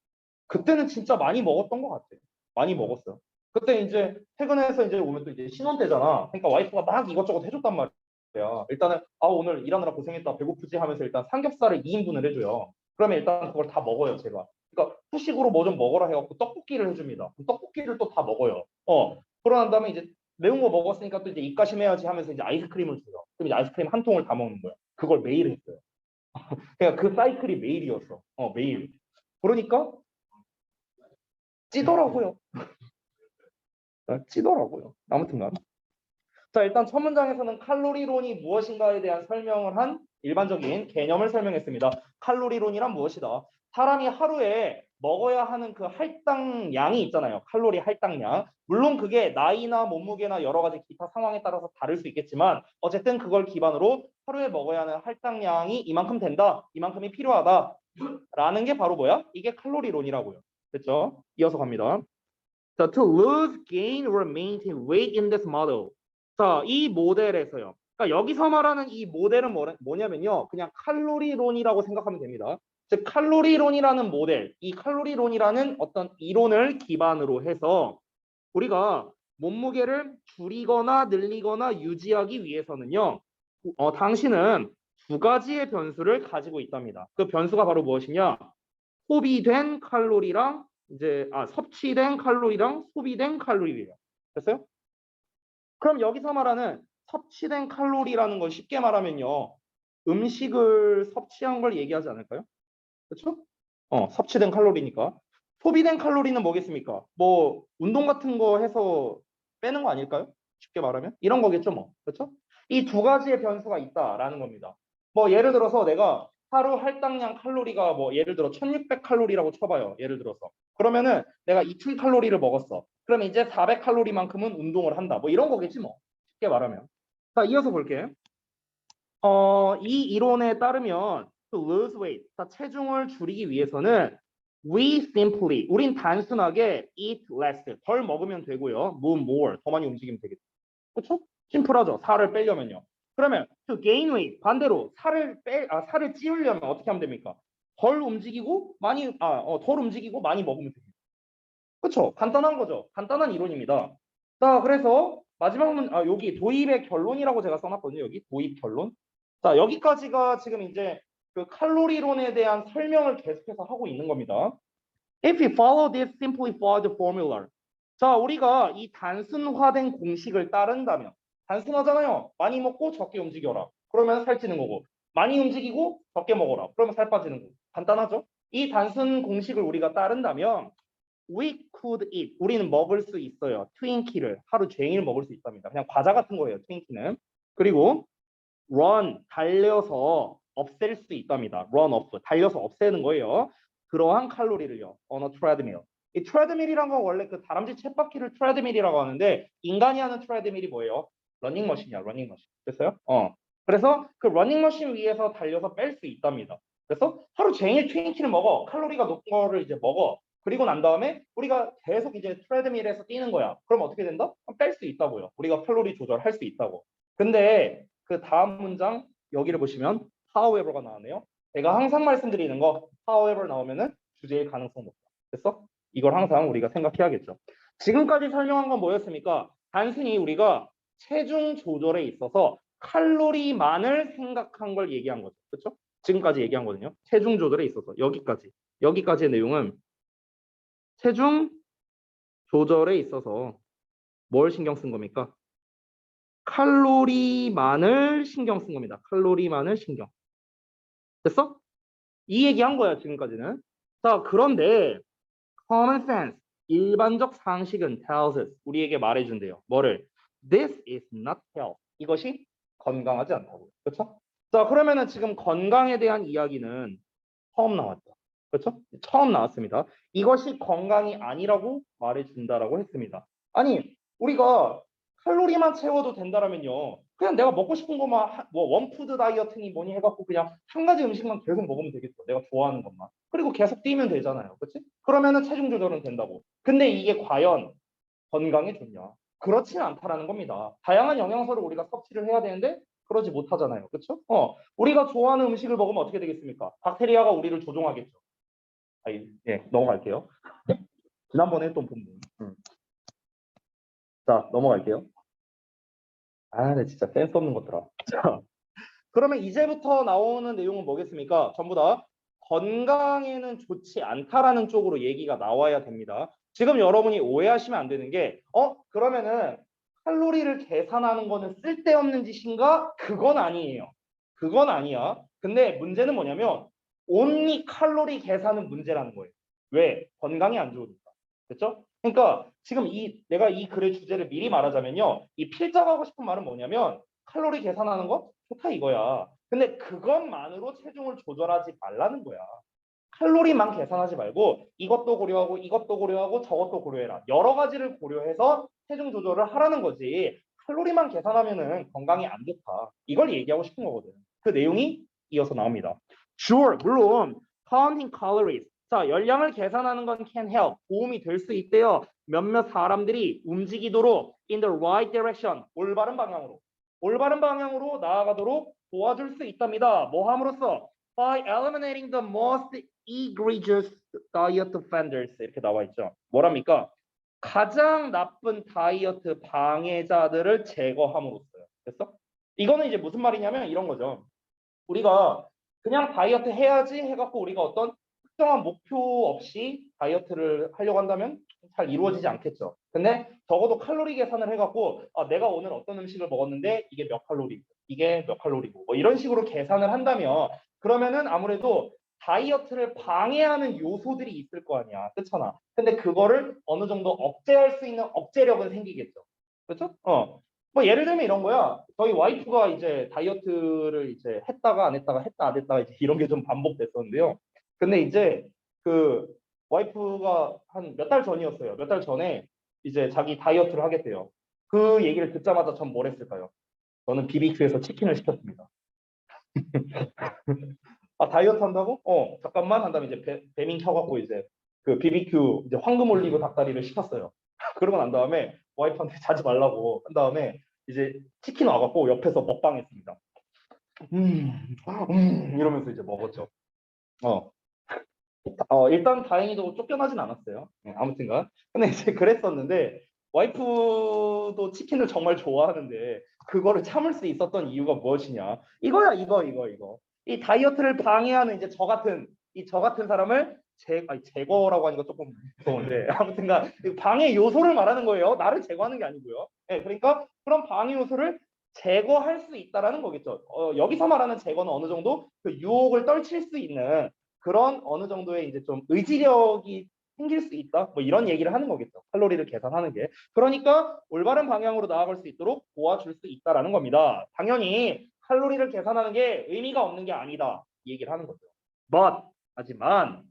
그때는 진짜 많이 먹었던 것 같아요. 많이 먹었어요. 그때 이제 퇴근해서 이제 오면 또 이제 신혼 때잖아. 그러니까 와이프가 막 이것저것 해줬단 말이야. 일단은 오늘 일하느라 고생했다 배고프지 하면서 일단 삼겹살을 2인분을 해줘요. 그러면 일단 그걸 다 먹어요 제가. 그러니까 후식으로 뭐 좀 먹어라 해갖고 떡볶이를 해줍니다. 그럼 떡볶이를 또 다 먹어요. 그러고 난 다음에 이제 매운 거 먹었으니까 또 이제 입가심해야지 하면서 이제 아이스크림을 줘요. 그럼 이제 아이스크림 한 통을 다 먹는 거야. 그걸 매일 했어요. 그러니까 그 사이클이 매일이었어. 매일. 그러니까 찌더라고요. 찌더라고요. 아무튼간. 자, 일단 첫 문장에서는 칼로리론이 무엇인가에 대한 설명을 한 일반적인 개념을 설명했습니다. 칼로리론이란 무엇이다? 사람이 하루에 먹어야 하는 그 할당량이 있잖아요. 칼로리 할당량. 물론 그게 나이나 몸무게나 여러 가지 기타 상황에 따라서 다를 수 있겠지만 어쨌든 그걸 기반으로 하루에 먹어야 하는 할당량이 이만큼 된다. 이만큼이 필요하다. 라는 게 바로 뭐야? 이게 칼로리론이라고요. 됐죠? 이어서 갑니다. 자, to lose, gain, or maintain weight in this model. 자, 이 모델에서요. 그러니까 여기서 말하는 이 모델은 뭐냐면요. 그냥 칼로리론이라고 생각하면 됩니다. 즉, 칼로리론이라는 모델, 이 칼로리론이라는 어떤 이론을 기반으로 해서 우리가 몸무게를 줄이거나 늘리거나 유지하기 위해서는요. 당신은 두 가지의 변수를 가지고 있답니다. 그 변수가 바로 무엇이냐? 소비된 칼로리랑 섭취된 칼로리랑 소비된 칼로리예요. 됐어요? 그럼 여기서 말하는 섭취된 칼로리라는 건 쉽게 말하면요. 음식을 섭취한 걸 얘기하지 않을까요? 그렇죠? 섭취된 칼로리니까. 소비된 칼로리는 뭐겠습니까? 뭐 운동 같은 거 해서 빼는 거 아닐까요? 쉽게 말하면 이런 거겠죠, 뭐. 그렇죠? 이 두 가지의 변수가 있다라는 겁니다. 뭐 예를 들어서 내가 하루 할당량 칼로리가 뭐 예를 들어 1600칼로리라고 쳐봐요. 예를 들어서. 그러면은 내가 2000칼로리를 먹었어. 그러면 이제 400칼로리만큼은 운동을 한다. 뭐 이런 거겠지 뭐. 쉽게 말하면. 자, 이어서 볼게. 이 이론에 따르면 to lose weight, 체중을 줄이기 위해서는 우린 단순하게 eat less, 덜 먹으면 되고요. move more, 더 많이 움직이면 되겠죠. 그렇죠? 심플하죠. 살을 빼려면요. 그러면 to gain weight, 반대로 살을 찌우려면 어떻게 하면 됩니까? 덜 움직이고 덜 움직이고 많이 먹으면 됩니다. 그렇죠? 간단한 거죠. 간단한 이론입니다. 자, 그래서 마지막 여기 도입의 결론이라고 제가 써놨거든요. 여기 도입 결론. 자, 여기까지가 지금 이제 그 칼로리론에 대한 설명을 계속해서 하고 있는 겁니다. If we follow this simplified formula. 자, 우리가 이 단순화된 공식을 따른다면 단순하잖아요. 많이 먹고 적게 움직여라. 그러면 살찌는 거고. 많이 움직이고 적게 먹어라. 그러면 살 빠지는 거고. 간단하죠? 이 단순 공식을 우리가 따른다면 we could eat. 우리는 먹을 수 있어요. 트윈키를 하루 종일 먹을 수 있답니다. 그냥 과자 같은 거예요. 트윈키는. 그리고 run, 달려서 없앨 수 있답니다. run off, 달려서 없애는 거예요. 그러한 칼로리를요. on a treadmill. 이 트레드밀이란 건 원래 그 다람쥐 쳇바퀴를 트레드밀이라고 하는데 인간이 하는 트레드밀이 뭐예요? 러닝머신이야. 러닝머신. 됐어요? 그래서 그 러닝머신 위에서 달려서 뺄 수 있답니다. 그래서 하루 종일 트윈키를 먹어. 칼로리가 높은 거를 이제 먹어. 그리고 난 다음에 우리가 계속 이제 트레드밀에서 뛰는 거야. 그럼 어떻게 된다? 뺄 수 있다고요. 우리가 칼로리 조절할 수 있다고. 근데 그 다음 문장 여기를 보시면 however가 나왔네요. 제가 항상 말씀드리는 거 however 나오면은 주제의 가능성 높다. 됐어? 이걸 항상 우리가 생각해야겠죠. 지금까지 설명한 건 뭐였습니까? 단순히 우리가 체중 조절에 있어서 칼로리만을 생각한 걸 얘기한 거죠. 그렇죠? 지금까지 얘기한 거거든요. 체중 조절에 있어서 여기까지의 내용은 체중 조절에 있어서 뭘 신경 쓴 겁니까? 칼로리만을 신경 쓴 겁니다. 칼로리만을 신경. 됐어? 이 얘기한 거야 지금까지는. 자, 그런데 common sense, 일반적 상식은 tells us, 우리에게 말해준대요. 뭐를? This is not health. 이것이 건강하지 않다고. 그렇죠? 자, 그러면은 지금 건강에 대한 이야기는 처음 나왔죠. 그렇죠? 처음 나왔습니다. 이것이 건강이 아니라고 말해준다라고 했습니다. 아니, 우리가 칼로리만 채워도 된다라면요. 그냥 내가 먹고 싶은 것만 뭐 원푸드 다이어트니 뭐니 해갖고 그냥 한 가지 음식만 계속 먹으면 되겠죠. 내가 좋아하는 것만. 그리고 계속 뛰면 되잖아요. 그렇지? 그러면은 체중 조절은 된다고. 근데 이게 과연 건강에 좋냐? 그렇지는 않다라는 겁니다. 다양한 영양소를 우리가 섭취를 해야 되는데 그러지 못하잖아요. 그렇죠? 우리가 좋아하는 음식을 먹으면 어떻게 되겠습니까? 박테리아가 우리를 조종하겠죠. 예, 넘어갈게요. 지난번에 했던 본문. 자, 넘어갈게요. 아, 네, 진짜 센스 없는 것들아. 자, 그러면 이제부터 나오는 내용은 뭐겠습니까? 전부 다 건강에는 좋지 않다라는 쪽으로 얘기가 나와야 됩니다. 지금 여러분이 오해하시면 안 되는 게, 그러면은 칼로리를 계산하는 거는 쓸데없는 짓인가? 그건 아니에요. 그건 아니야. 근데 문제는 뭐냐면, 온리 칼로리 계산은 문제라는 거예요. 왜? 건강이 안 좋으니까. 그렇죠? 그러니까 지금 내가 이 글의 주제를 미리 말하자면요. 이 필자가 하고 싶은 말은 뭐냐면, 칼로리 계산하는 거 좋다 이거야. 근데 그것만으로 체중을 조절하지 말라는 거야. 칼로리만 계산하지 말고 이것도 고려하고 이것도 고려하고 저것도 고려해라. 여러 가지를 고려해서 체중 조절을 하라는 거지. 칼로리만 계산하면은 건강이 안 좋다. 이걸 얘기하고 싶은 거거든. 그 내용이 이어서 나옵니다. Sure, 물론 counting calories. 자, 열량을 계산하는 건 can help. 도움이 될 수 있대요. 몇몇 사람들이 움직이도록 in the right direction. 올바른 방향으로 나아가도록 도와줄 수 있답니다. 뭐 함으로써? By eliminating the most egregious diet offenders 이렇게 나와 있죠. 뭐랍니까? 가장 나쁜 다이어트 방해자들을 제거함으로써요. 됐어? 이거는 이제 무슨 말이냐면 이런 거죠. 우리가 그냥 다이어트 해야지 해갖고 우리가 어떤 특정한 목표 없이 다이어트를 하려고 한다면 잘 이루어지지 않겠죠. 근데 적어도 칼로리 계산을 해갖고 내가 오늘 어떤 음식을 먹었는데 이게 몇 칼로리고 이게 몇 칼로리고 뭐 이런 식으로 계산을 한다면 그러면은 아무래도 다이어트를 방해하는 요소들이 있을 거 아니야. 그렇잖아. 근데 그거를 어느 정도 억제할 수 있는 억제력은 생기겠죠. 그렇죠? 뭐 예를 들면 이런 거야. 저희 와이프가 이제 다이어트를 이제 했다가 안 했다가 했다 안 했다가 이제 이런 게 좀 반복됐었는데요. 근데 이제 그 와이프가 한 몇 달 전이었어요. 몇 달 전에 이제 자기 다이어트를 하겠대요. 그 얘기를 듣자마자 전 뭘 했을까요? 저는 BBQ에서 치킨을 시켰습니다. 아, 다이어트 한다고? 잠깐만 한 다음에 이제 배민 켜갖고 이제 그 BBQ 이제 황금 올리브 닭다리를 시켰어요. 그러고 난 다음에 와이프한테 자지 말라고 한 다음에 이제 치킨 와갖고 옆에서 먹방했습니다. 이러면서 이제 먹었죠. 일단 다행히도 쫓겨나진 않았어요. 아무튼간. 근데 이제 그랬었는데 와이프도 치킨을 정말 좋아하는데 그거를 참을 수 있었던 이유가 무엇이냐? 이거야, 이거. 이 다이어트를 방해하는 이제 저 같은 사람을 제거라고 하니까 조금 무서운데 아무튼간 방해 요소를 말하는 거예요. 나를 제거하는 게 아니고요. 네, 그러니까 그런 방해 요소를 제거할 수 있다라는 거겠죠. 여기서 말하는 제거는 어느 정도 그 유혹을 떨칠 수 있는 그런 어느 정도의 이제 좀 의지력이 생길 수 있다. 뭐 이런 얘기를 하는 거겠죠. 칼로리를 계산하는 게. 그러니까 올바른 방향으로 나아갈 수 있도록 도와줄 수 있다라는 겁니다. 당연히 칼로리를 계산하는 게 의미가 없는 게 아니다. 이 얘기를 하는 거죠. 하지만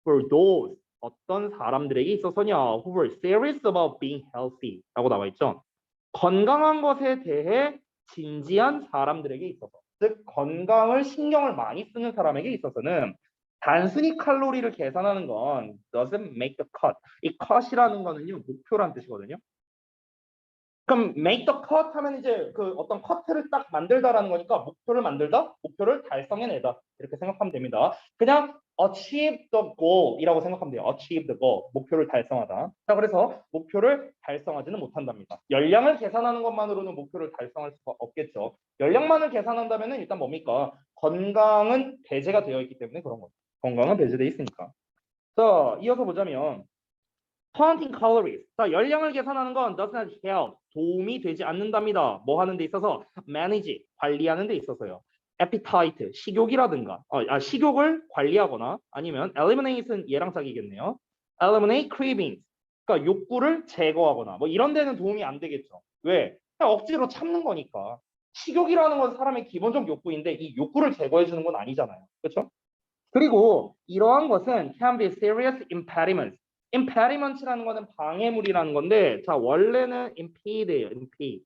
for those 어떤 사람들에게 있어서냐 who were serious about being healthy 라고 나와 있죠. 건강한 것에 대해 진지한 사람들에게 있어서 즉 건강을 신경을 많이 쓰는 사람에게 있어서는 단순히 칼로리를 계산하는 건 doesn't make the cut. 이 cut이라는 거는요 목표란 뜻이거든요. 그럼 make the cut 하면 이제 그 어떤 커트를 딱 만들다라는 거니까 목표를 만들다, 목표를 달성해내다 이렇게 생각하면 됩니다. 그냥 achieve the goal 이라고 생각하면 돼요. achieve the goal, 목표를 달성하다. 자, 그래서 목표를 달성하지는 못한답니다. 열량을 계산하는 것만으로는 목표를 달성할 수가 없겠죠. 열량만을 계산한다면 일단 뭡니까? 건강은 배제가 되어 있기 때문에 그런 거죠. 건강은 배제되어 있으니까. 자, 이어서 보자면 counting calories. 자, 열량을 계산하는 건 does not help. 도움이 되지 않는답니다. 뭐 하는 데 있어서? manage, 관리하는 데 있어서요. appetite, 식욕이라든가. 식욕을 관리하거나 아니면 eliminate은 얘랑 짝이겠네요. eliminate cravings. 그러니까 욕구를 제거하거나 뭐 이런 데는 도움이 안 되겠죠. 왜? 그냥 억지로 참는 거니까. 식욕이라는 건 사람의 기본적 욕구인데 이 욕구를 제거해 주는 건 아니잖아요. 그렇죠? 그리고 이러한 것은 can be serious impediments. impediments라는 거는 방해물이라는 건데 자 원래는 impede예요. impede.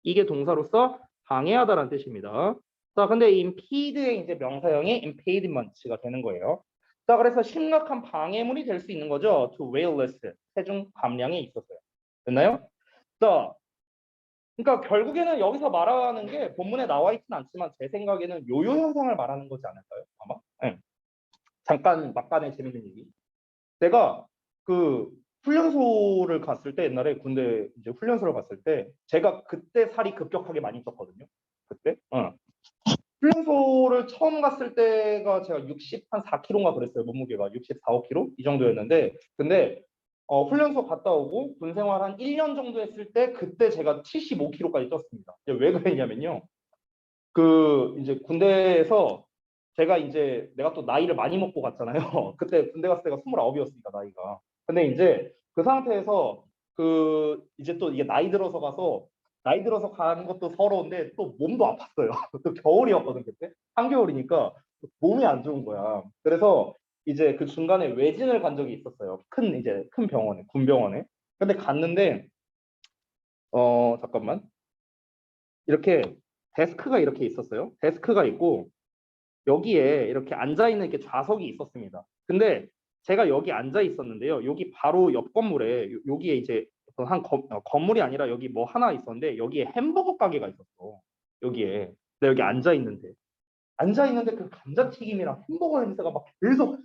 이게 동사로서 방해하다라는 뜻입니다. 자, 근데 impede의 이제 명사형이 impediments가 되는 거예요. 자, 그래서 심각한 방해물이 될 수 있는 거죠. to witness, 체중 감량에 있어서요. 됐나요? 자, 그러니까 결국에는 여기서 말하는 게 본문에 나와 있지는 않지만 제 생각에는 요요 현상을 말하는 거지 않을까요? 아마? 네. 잠깐 막간의 재밌는 얘기. 내가 그 훈련소를 갔을 때 옛날에 군대 이제 훈련소를 갔을 때 제가 그때 살이 급격하게 많이 쪘거든요. 그때. 훈련소를 처음 갔을 때가 제가 60한 4kg인가 그랬어요. 몸무게가 64, 5kg 이 정도였는데 근데 훈련소 갔다 오고 군 생활 한 1년 정도 했을 때 그때 제가 75kg까지 쪘습니다. 왜 그랬냐면요. 그 이제 군대에서 제가 이제 내가 또 나이를 많이 먹고 갔잖아요. 그때 군대 갔을 때가 29이었으니까 나이가. 근데 이제 그 상태에서 그 이제 또 이게 나이 들어서 가는 것도 서러운데 또 몸도 아팠어요. 또 겨울이었거든 그때. 한겨울이니까 몸이 안 좋은 거야. 그래서 이제 그 중간에 외진을 간 적이 있었어요. 큰 병원에, 군병원에. 근데 갔는데 잠깐만. 이렇게 데스크가 이렇게 있었어요. 데스크가 있고 여기에 이렇게 앉아 있는 게 좌석이 있었습니다. 근데 제가 여기 앉아 있었는데요. 여기 바로 옆 건물에 여기에 이제 건물이 아니라 여기 뭐 하나 있었는데 여기에 햄버거 가게가 있었어. 여기에. 근데 여기 앉아 있는데 그 감자튀김이랑 햄버거 냄새가 막 계속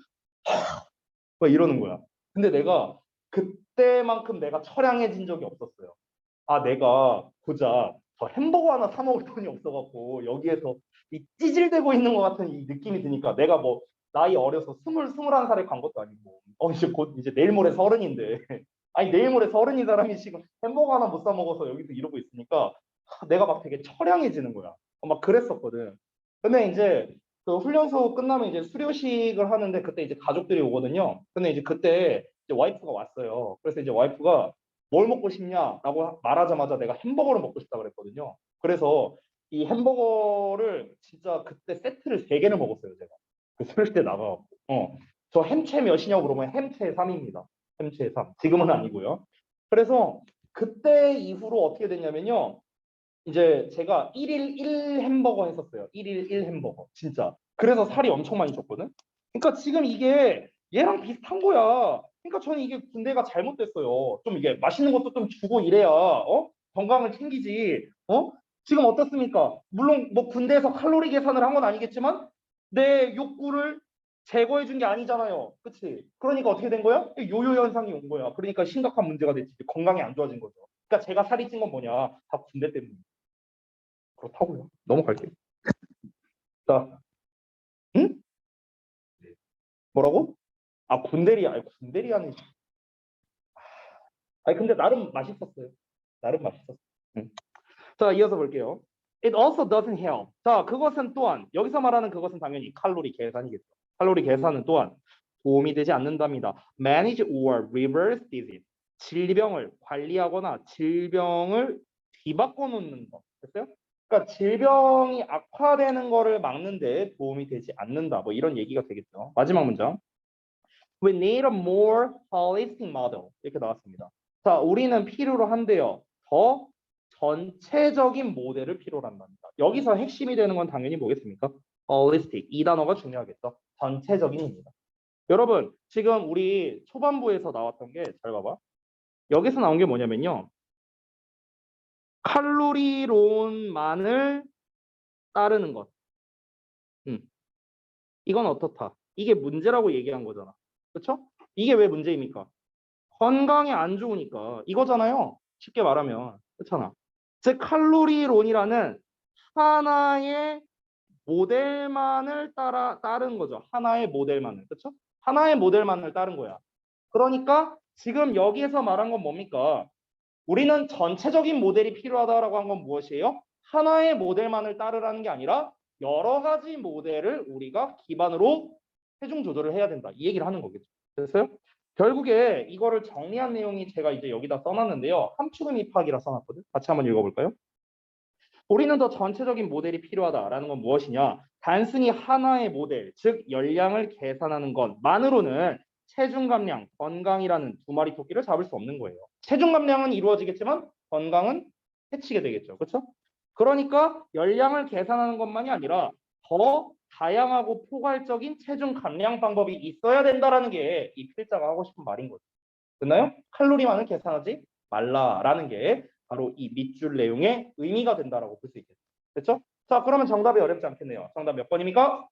막 이러는 거야. 근데 내가 그때만큼 내가 처량해진 적이 없었어요. 아, 내가 고작 저 햄버거 하나 사 먹을 돈이 없어갖고 여기에서 이 찌질대고 있는 것 같은 이 느낌이 드니까 내가 뭐 나이 어려서 21살에 간 것도 아니고 이제 곧 이제 내일 모레 서른인데 아니 내일 모레 서른인 사람이 지금 햄버거 하나 못 사 먹어서 여기서 이러고 있으니까 내가 막 되게 처량해지는 거야. 막 그랬었거든. 근데 이제 그 훈련소 끝나면 이제 수료식을 하는데 그때 이제 가족들이 오거든요. 근데 이제 그때 이제 와이프가 왔어요. 그래서 이제 와이프가 뭘 먹고 싶냐라고 말하자마자 내가 햄버거를 먹고 싶다 그랬거든요. 그래서 이 햄버거를 진짜 그때 세트를 3개를 먹었어요, 제가. 그 수료식 때 나가고. 저 햄채 몇이냐고 물어보면 햄채 3입니다. 햄채 3. 지금은 아니고요. 그래서 그때 이후로 어떻게 됐냐면요. 이제 제가 1일 1 햄버거 했었어요. 1일 1 햄버거. 진짜. 그래서 살이 엄청 많이 쪘거든. 그러니까 지금 이게 얘랑 비슷한 거야. 그러니까 저는 이게 군대가 잘못됐어요. 좀 이게 맛있는 것도 좀 주고 이래야 건강을 챙기지. 지금 어떻습니까? 물론 뭐 군대에서 칼로리 계산을 한 건 아니겠지만 내 욕구를 제거해 준 게 아니잖아요. 그치? 그러니까 어떻게 된 거야? 요요 현상이 온 거야. 그러니까 심각한 문제가 됐지. 건강이 안 좋아진 거죠. 그러니까 제가 살이 찐 건 뭐냐? 다 군대 때문에. 그렇다고요. 넘어갈게요. 자, 응? 뭐라고? 아, 군대리아. 아니, 군대리아는. 아니, 근데 나름 맛있었어요. 나름 맛있었어. 응. 자, 이어서 볼게요. It also doesn't help. 자, 그것은 또한, 여기서 말하는 그것은 당연히 칼로리 계산이겠죠. 칼로리 계산은 또한 도움이 되지 않는답니다. Manage or reverse disease. 질병을 관리하거나 질병을 뒤바꿔 놓는 거. 됐어요? 그러니까 질병이 악화되는 거를 막는데 도움이 되지 않는다. 뭐 이런 얘기가 되겠죠. 마지막 문장. We need a more holistic model. 이렇게 나왔습니다. 자, 우리는 필요로 한데요. 더 전체적인 모델을 필요로 한답니다. 여기서 핵심이 되는 건 당연히 뭐겠습니까? holistic. 이 단어가 중요하겠죠. 전체적인입니다. 여러분, 지금 우리 초반부에서 나왔던 게 잘 봐봐. 여기서 나온 게 뭐냐면요. 칼로리론만을 따르는 것. 이건 어떻다. 이게 문제라고 얘기한 거잖아. 그렇죠? 이게 왜 문제입니까? 건강에 안 좋으니까 이거잖아요. 쉽게 말하면. 그렇잖아. 즉 칼로리론이라는 하나의 모델만을 따른 거죠. 하나의 모델만을. 그렇죠? 하나의 모델만을 따른 거야. 그러니까 지금 여기에서 말한 건 뭡니까? 우리는 전체적인 모델이 필요하다라고 한 건 무엇이에요? 하나의 모델만을 따르라는 게 아니라 여러 가지 모델을 우리가 기반으로 체중 조절을 해야 된다. 이 얘기를 하는 거겠죠. 됐어요? 결국에 이거를 정리한 내용이 제가 이제 여기다 써놨는데요. 함축은 입학이라 써놨거든. 같이 한번 읽어볼까요? 우리는 더 전체적인 모델이 필요하다라는 건 무엇이냐? 단순히 하나의 모델, 즉 열량을 계산하는 것만으로는 체중 감량, 건강이라는 두 마리 토끼를 잡을 수 없는 거예요. 체중 감량은 이루어지겠지만 건강은 해치게 되겠죠. 그렇죠? 그러니까 열량을 계산하는 것만이 아니라 더 다양하고 포괄적인 체중 감량 방법이 있어야 된다라는 게 이 필자가 하고 싶은 말인 거죠. 됐나요? 칼로리만을 계산하지 말라라는 게 바로 이 밑줄 내용의 의미가 된다라고 볼 수 있겠죠. 됐죠? 자, 그러면 정답이 어렵지 않겠네요. 정답 몇 번입니까?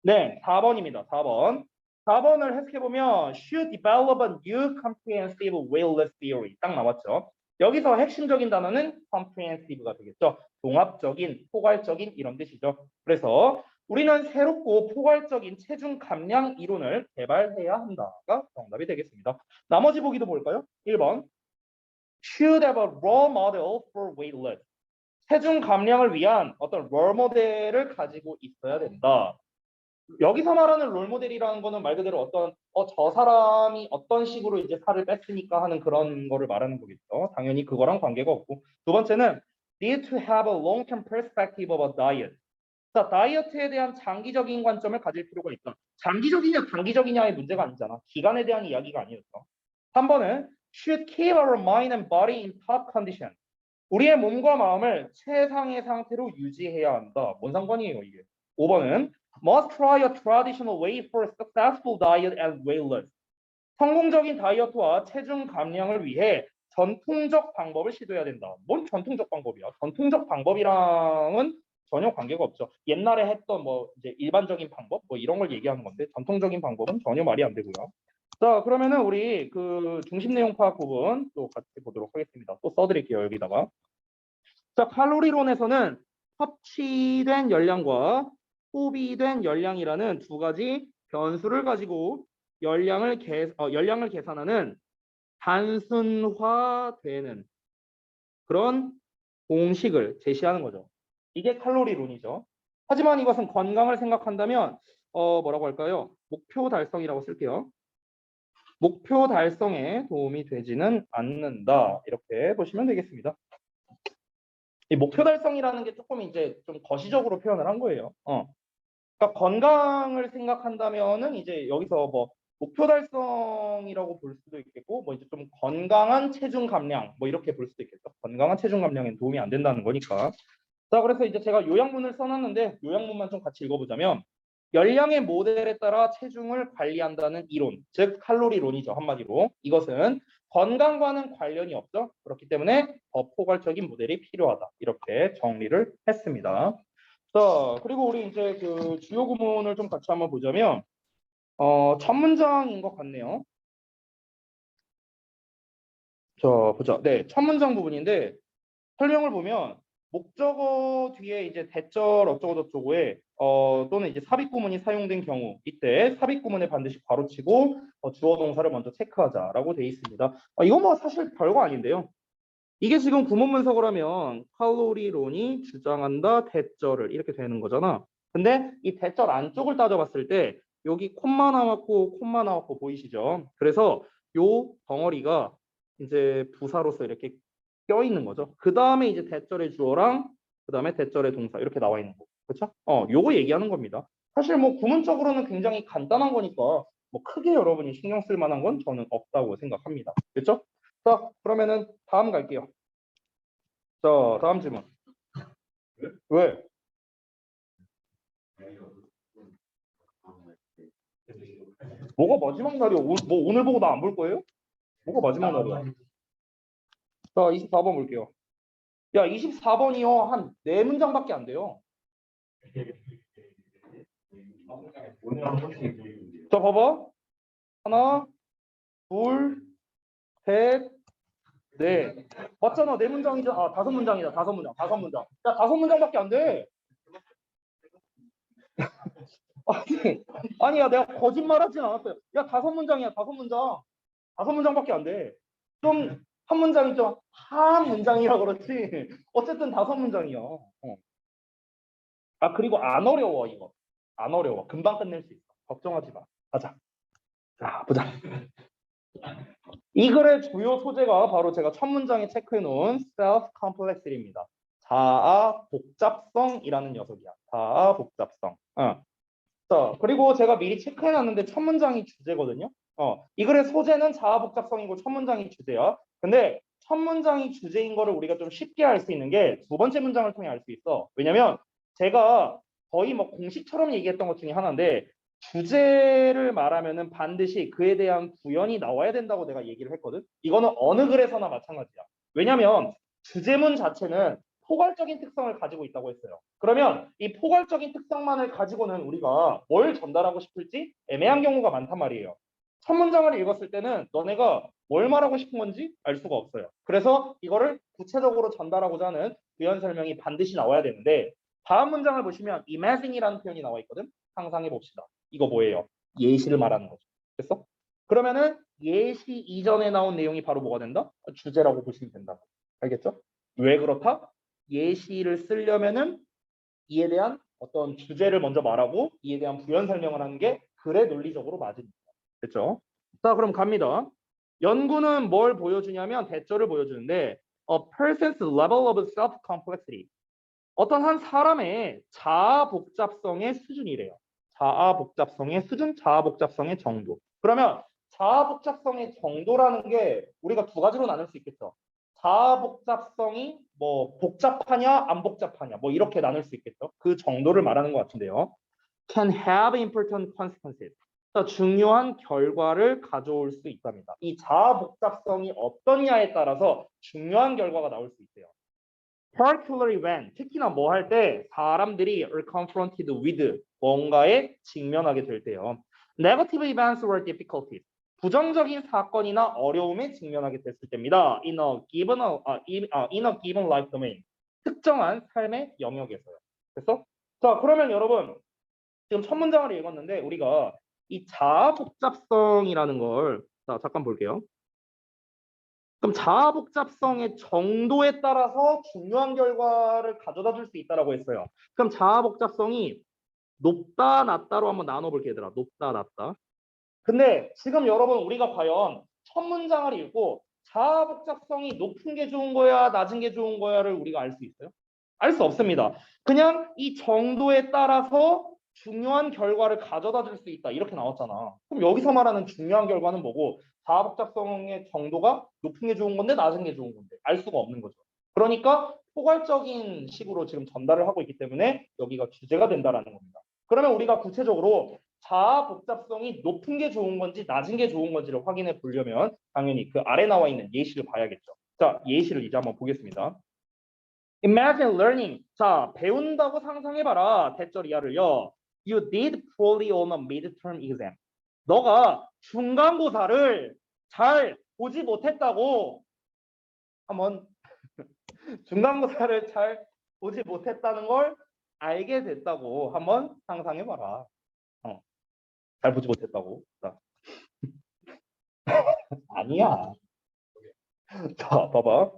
네, 4번입니다. 4번. 4번을 해석해보면 should develop a new comprehensive weightless theory 딱 나왔죠. 여기서 핵심적인 단어는 comprehensive가 되겠죠. 종합적인, 포괄적인 이런 뜻이죠. 그래서 우리는 새롭고 포괄적인 체중 감량 이론을 개발해야 한다가 정답이 되겠습니다. 나머지 보기도 볼까요? 1번 should have a role model for weight loss. 체중 감량을 위한 어떤 롤 모델을 가지고 있어야 된다. 여기서 말하는 롤 모델이라는 거는 말 그대로 어떤 저 사람이 어떤 식으로 이제 살을 뺐으니까 하는 그런 거를 말하는 거겠죠. 당연히 그거랑 관계가 없고. 두 번째는 need to have a long-term perspective of a diet. 자, 다이어트에 대한 장기적인 관점을 가질 필요가 있다. 장기적이냐 단기적이냐의 문제가 아니잖아. 기간에 대한 이야기가 아니었어. 3번은 should keep our mind and body in top condition. 우리의 몸과 마음을 최상의 상태로 유지해야 한다. 뭔 상관이에요, 이게? 5번은 must try a traditional way for successful diet and weight loss. 성공적인 다이어트와 체중 감량을 위해 전통적 방법을 시도해야 된다. 뭔 전통적 방법이야? 전통적 방법이랑은 전혀 관계가 없죠. 옛날에 했던 뭐 이제 일반적인 방법 뭐 이런 걸 얘기하는 건데 전통적인 방법은 전혀 말이 안 되고요. 자, 그러면은 우리 그 중심 내용 파악 부분 또 같이 보도록 하겠습니다. 또 써드릴게요, 여기다가. 자, 칼로리론에서는 섭취된 열량과 소비된 열량이라는 두 가지 변수를 가지고 열량을 계산하는 단순화되는 그런 공식을 제시하는 거죠. 이게 칼로리론이죠. 하지만 이것은 건강을 생각한다면 뭐라고 할까요? 목표 달성이라고 쓸게요. 목표 달성에 도움이 되지는 않는다. 이렇게 보시면 되겠습니다. 이 목표 달성이라는 게 조금 이제 좀 거시적으로 표현을 한 거예요. 그러니까 건강을 생각한다면은 이제 여기서 뭐 목표 달성이라고 볼 수도 있겠고, 뭐 이제 좀 건강한 체중 감량 뭐 이렇게 볼 수도 있겠죠. 건강한 체중 감량엔 도움이 안 된다는 거니까. 자, 그래서 이제 제가 요약문을 써놨는데 요약문만 좀 같이 읽어보자면 열량의 모델에 따라 체중을 관리한다는 이론, 즉 칼로리론이죠. 한마디로 이것은 건강과는 관련이 없죠. 그렇기 때문에 더 포괄적인 모델이 필요하다. 이렇게 정리를 했습니다. 자, 그리고 우리 이제 그 주요 구문을 좀 같이 한번 보자면 첫 문장인 것 같네요. 자, 보자. 네, 첫 문장 부분인데 설명을 보면 목적어 뒤에 이제 대절 어쩌고 저쩌고에 또는 이제 삽입 구문이 사용된 경우 이때 삽입 구문에 반드시 괄호치고 주어 동사를 먼저 체크하자라고 돼 있습니다. 이건 뭐 사실 별거 아닌데요. 이게 지금 구문 분석을 하면 칼로리론이 주장한다 대절을 이렇게 되는 거잖아. 근데 이 대절 안쪽을 따져봤을 때 여기 콤마 나왔고 보이시죠? 그래서 요 덩어리가 이제 부사로서 이렇게 껴 있는 거죠. 그 다음에 이제 대절의 주어랑 그 다음에 대절의 동사 이렇게 나와 있는 거. 그렇죠? 요거 얘기하는 겁니다. 사실 뭐 구문적으로는 굉장히 간단한 거니까 뭐 크게 여러분이 신경 쓸 만한 건 저는 없다고 생각합니다. 그렇죠? 자, 그러면은 다음 갈게요. 자, 다음 질문. 왜? 뭐가 마지막 날이야? 뭐 오늘 보고 나 안 볼 거예요? 뭐가 마지막 날이야? 자, 24번 볼게요. 야, 24번이요. 한 4문장밖에 안 돼요. 오늘 한 번씩 보이는데요. 자, 봐봐. 하나, 둘, 셋, 넷. 맞잖아. 4문장이잖아. 아, 5문장이다. 5문장. 5문장. 야, 5문장밖에 안 돼. 아니야, 내가 거짓말하진 않았어요. 야, 5문장이야. 5문장. 5문장밖에 안 돼. 좀 한 문장이죠. 한 문장이라 그렇지. 어쨌든 5문장이야. 아, 그리고 안 어려워 이거. 안 어려워. 금방 끝낼 수 있어. 걱정하지 마. 가자. 자, 보자. 이 글의 주요 소재가 바로 제가 첫 문장에 체크해 놓은 self complexity입니다. 자아 복잡성이라는 녀석이야. 자아 복잡성. 자, 그리고 제가 미리 체크해 놨는데 첫 문장이 주제거든요. 이 글의 소재는 자아 복잡성이고 첫 문장이 주제야. 근데 첫 문장이 주제인 거를 우리가 좀 쉽게 알 수 있는 게 두 번째 문장을 통해 알 수 있어. 왜냐면 제가 거의 뭐 공식처럼 얘기했던 것 중에 하나인데 주제를 말하면은 반드시 그에 대한 구현이 나와야 된다고 내가 얘기를 했거든. 이거는 어느 글에서나 마찬가지야. 왜냐면 주제문 자체는 포괄적인 특성을 가지고 있다고 했어요. 그러면 이 포괄적인 특성만을 가지고는 우리가 뭘 전달하고 싶을지 애매한 경우가 많단 말이에요. 첫 문장을 읽었을 때는 너네가 뭘 말하고 싶은 건지 알 수가 없어요. 그래서 이거를 구체적으로 전달하고자 하는 구현 설명이 반드시 나와야 되는데 다음 문장을 보시면 imagine이라는 표현이 나와 있거든. 상상해 봅시다. 이거 뭐예요? 예시를 말하는 거죠. 됐어? 그러면은 예시 이전에 나온 내용이 바로 뭐가 된다? 주제라고 보시면 된다. 알겠죠? 왜 그렇다? 예시를 쓰려면은 이에 대한 어떤 주제를 먼저 말하고 이에 대한 부연 설명을 하는 게 글의 논리적으로 맞습니다. 됐죠? 자, 그럼 갑니다. 연구는 뭘 보여주냐면 대조를 보여주는데 a person's level of self-complexity. 어떤 한 사람의 자아 복잡성의 수준이래요. 자아 복잡성의 수준, 자아 복잡성의 정도. 그러면 자아 복잡성의 정도라는 게 우리가 두 가지로 나눌 수 있겠죠. 자아 복잡성이 뭐 복잡하냐 안 복잡하냐 뭐 이렇게 나눌 수 있겠죠. 그 정도를 말하는 것 같은데요. Can have important consequences. 중요한 결과를 가져올 수 있답니다. 이 자아 복잡성이 어떠냐에 따라서 중요한 결과가 나올 수 있대요. particularly when 특히나 뭐 할 때 사람들이 are confronted with 뭔가에 직면하게 될 때요. Negative events or difficulties. 부정적인 사건이나 어려움에 직면하게 됐을 때입니다. In a given life domain. 특정한 삶의 영역에서요. 됐어? 자, 그러면 여러분 지금 첫 문장을 읽었는데 우리가 이 자아 복잡성이라는 걸 자, 잠깐 볼게요. 그럼 자아 복잡성의 정도에 따라서 중요한 결과를 가져다 줄 수 있다라고 했어요. 그럼 자아 복잡성이 높다, 낮다로 한번 나눠볼게요, 얘들아. 높다, 낮다. 근데 지금 여러분 우리가 과연 첫 문장을 읽고 자아 복잡성이 높은 게 좋은 거야, 낮은 게 좋은 거야를 우리가 알 수 있어요? 알 수 없습니다. 그냥 이 정도에 따라서 중요한 결과를 가져다 줄 수 있다. 이렇게 나왔잖아. 그럼 여기서 말하는 중요한 결과는 뭐고 자아 복잡성의 정도가 높은 게 좋은 건데 낮은 게 좋은 건데 알 수가 없는 거죠. 그러니까 포괄적인 식으로 지금 전달을 하고 있기 때문에 여기가 주제가 된다라는 겁니다. 그러면 우리가 구체적으로 자아 복잡성이 높은 게 좋은 건지 낮은 게 좋은 건지를 확인해 보려면 당연히 그 아래 나와 있는 예시를 봐야겠죠. 자, 예시를 이제 한번 보겠습니다. Imagine learning. 자, 배운다고 상상해봐라. 대절 이하를요. You did poorly on a midterm exam. 너가 중간고사를 잘 보지 못했다고 한번 중간고사를 잘 보지 못했다는 걸 알게 됐다고 한번 상상해봐라. 잘 보지 못했다고. 자. 아니야. 자, 봐봐.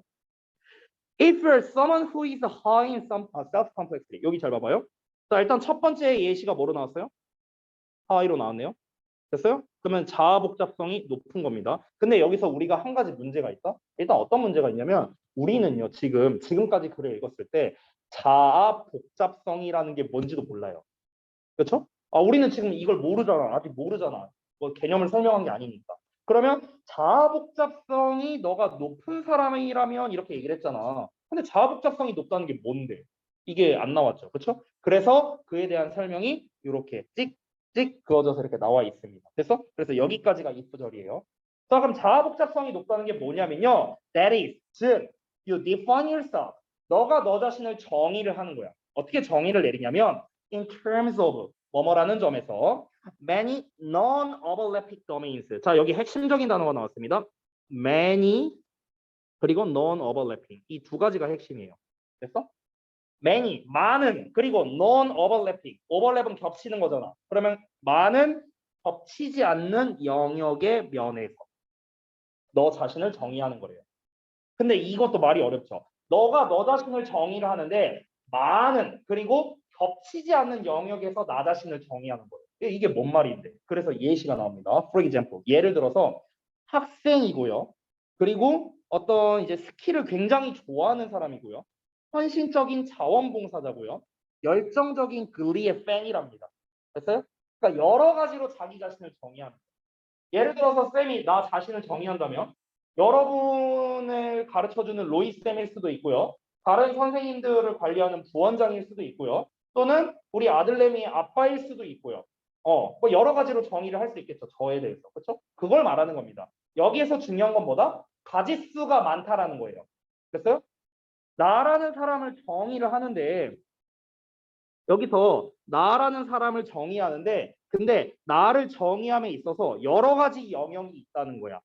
If you're someone who is high in some self-complexity. 여기 잘 봐봐요. 자, 일단 첫 번째 예시가 뭐로 나왔어요? high로 나왔네요. 됐어요? 그러면 자아 복잡성이 높은 겁니다. 근데 여기서 우리가 한 가지 문제가 있다. 일단 어떤 문제가 있냐면 우리는요, 지금까지 글을 읽었을 때 자아 복잡성이라는 게 뭔지도 몰라요. 그렇죠? 우리는 지금 이걸 모르잖아. 아직 모르잖아. 뭐 개념을 설명한 게 아니니까. 그러면 자아 복잡성이 너가 높은 사람이라면 이렇게 얘기를 했잖아. 근데 자아 복잡성이 높다는 게 뭔데? 이게 안 나왔죠. 그렇죠? 그래서 그에 대한 설명이 이렇게 찍찍 그어져서 이렇게 나와 있습니다. 됐어? 그래서 여기까지가 if절이에요. 자, 그럼 자아 복잡성이 높다는 게 뭐냐면요. That is, 즉, you define yourself. 너가 너 자신을 정의를 하는 거야. 어떻게 정의를 내리냐면 in terms of 뭐뭐라는 점에서 many non-overlapping domains. 자, 여기 핵심적인 단어가 나왔습니다. many 그리고 non-overlapping. 이 두 가지가 핵심이에요. 됐어? many, 많은, 그리고 non-overlapping. overlap은 겹치는 거잖아. 그러면 많은 겹치지 않는 영역의 면에서 너 자신을 정의하는 거래요. 근데 이것도 말이 어렵죠. 너가 너 자신을 정의를 하는데 많은 그리고 겹치지 않는 영역에서 나 자신을 정의하는 거예요. 이게 뭔 말인데? 그래서 예시가 나옵니다. For example, 예를 들어서 학생이고요. 그리고 어떤 이제 스킬을 굉장히 좋아하는 사람이고요. 헌신적인 자원봉사자고요. 열정적인 글리의 팬이랍니다. 됐어요? 그러니까 여러 가지로 자기 자신을 정의합니다. 예를 들어서 쌤이 나 자신을 정의한다면 여러분을 가르쳐주는 로이 쌤일 수도 있고요. 다른 선생님들을 관리하는 부원장일 수도 있고요. 또는 우리 아들내미 아빠일 수도 있고요. 뭐 여러 가지로 정의를 할 수 있겠죠. 저에 대해서. 그렇죠? 그걸 말하는 겁니다. 여기에서 중요한 건 뭐다? 가짓수가 많다라는 거예요. 됐어요? 나라는 사람을 정의를 하는데 여기서 나라는 사람을 정의하는데 근데 나를 정의함에 있어서 여러 가지 영역이 있다는 거야.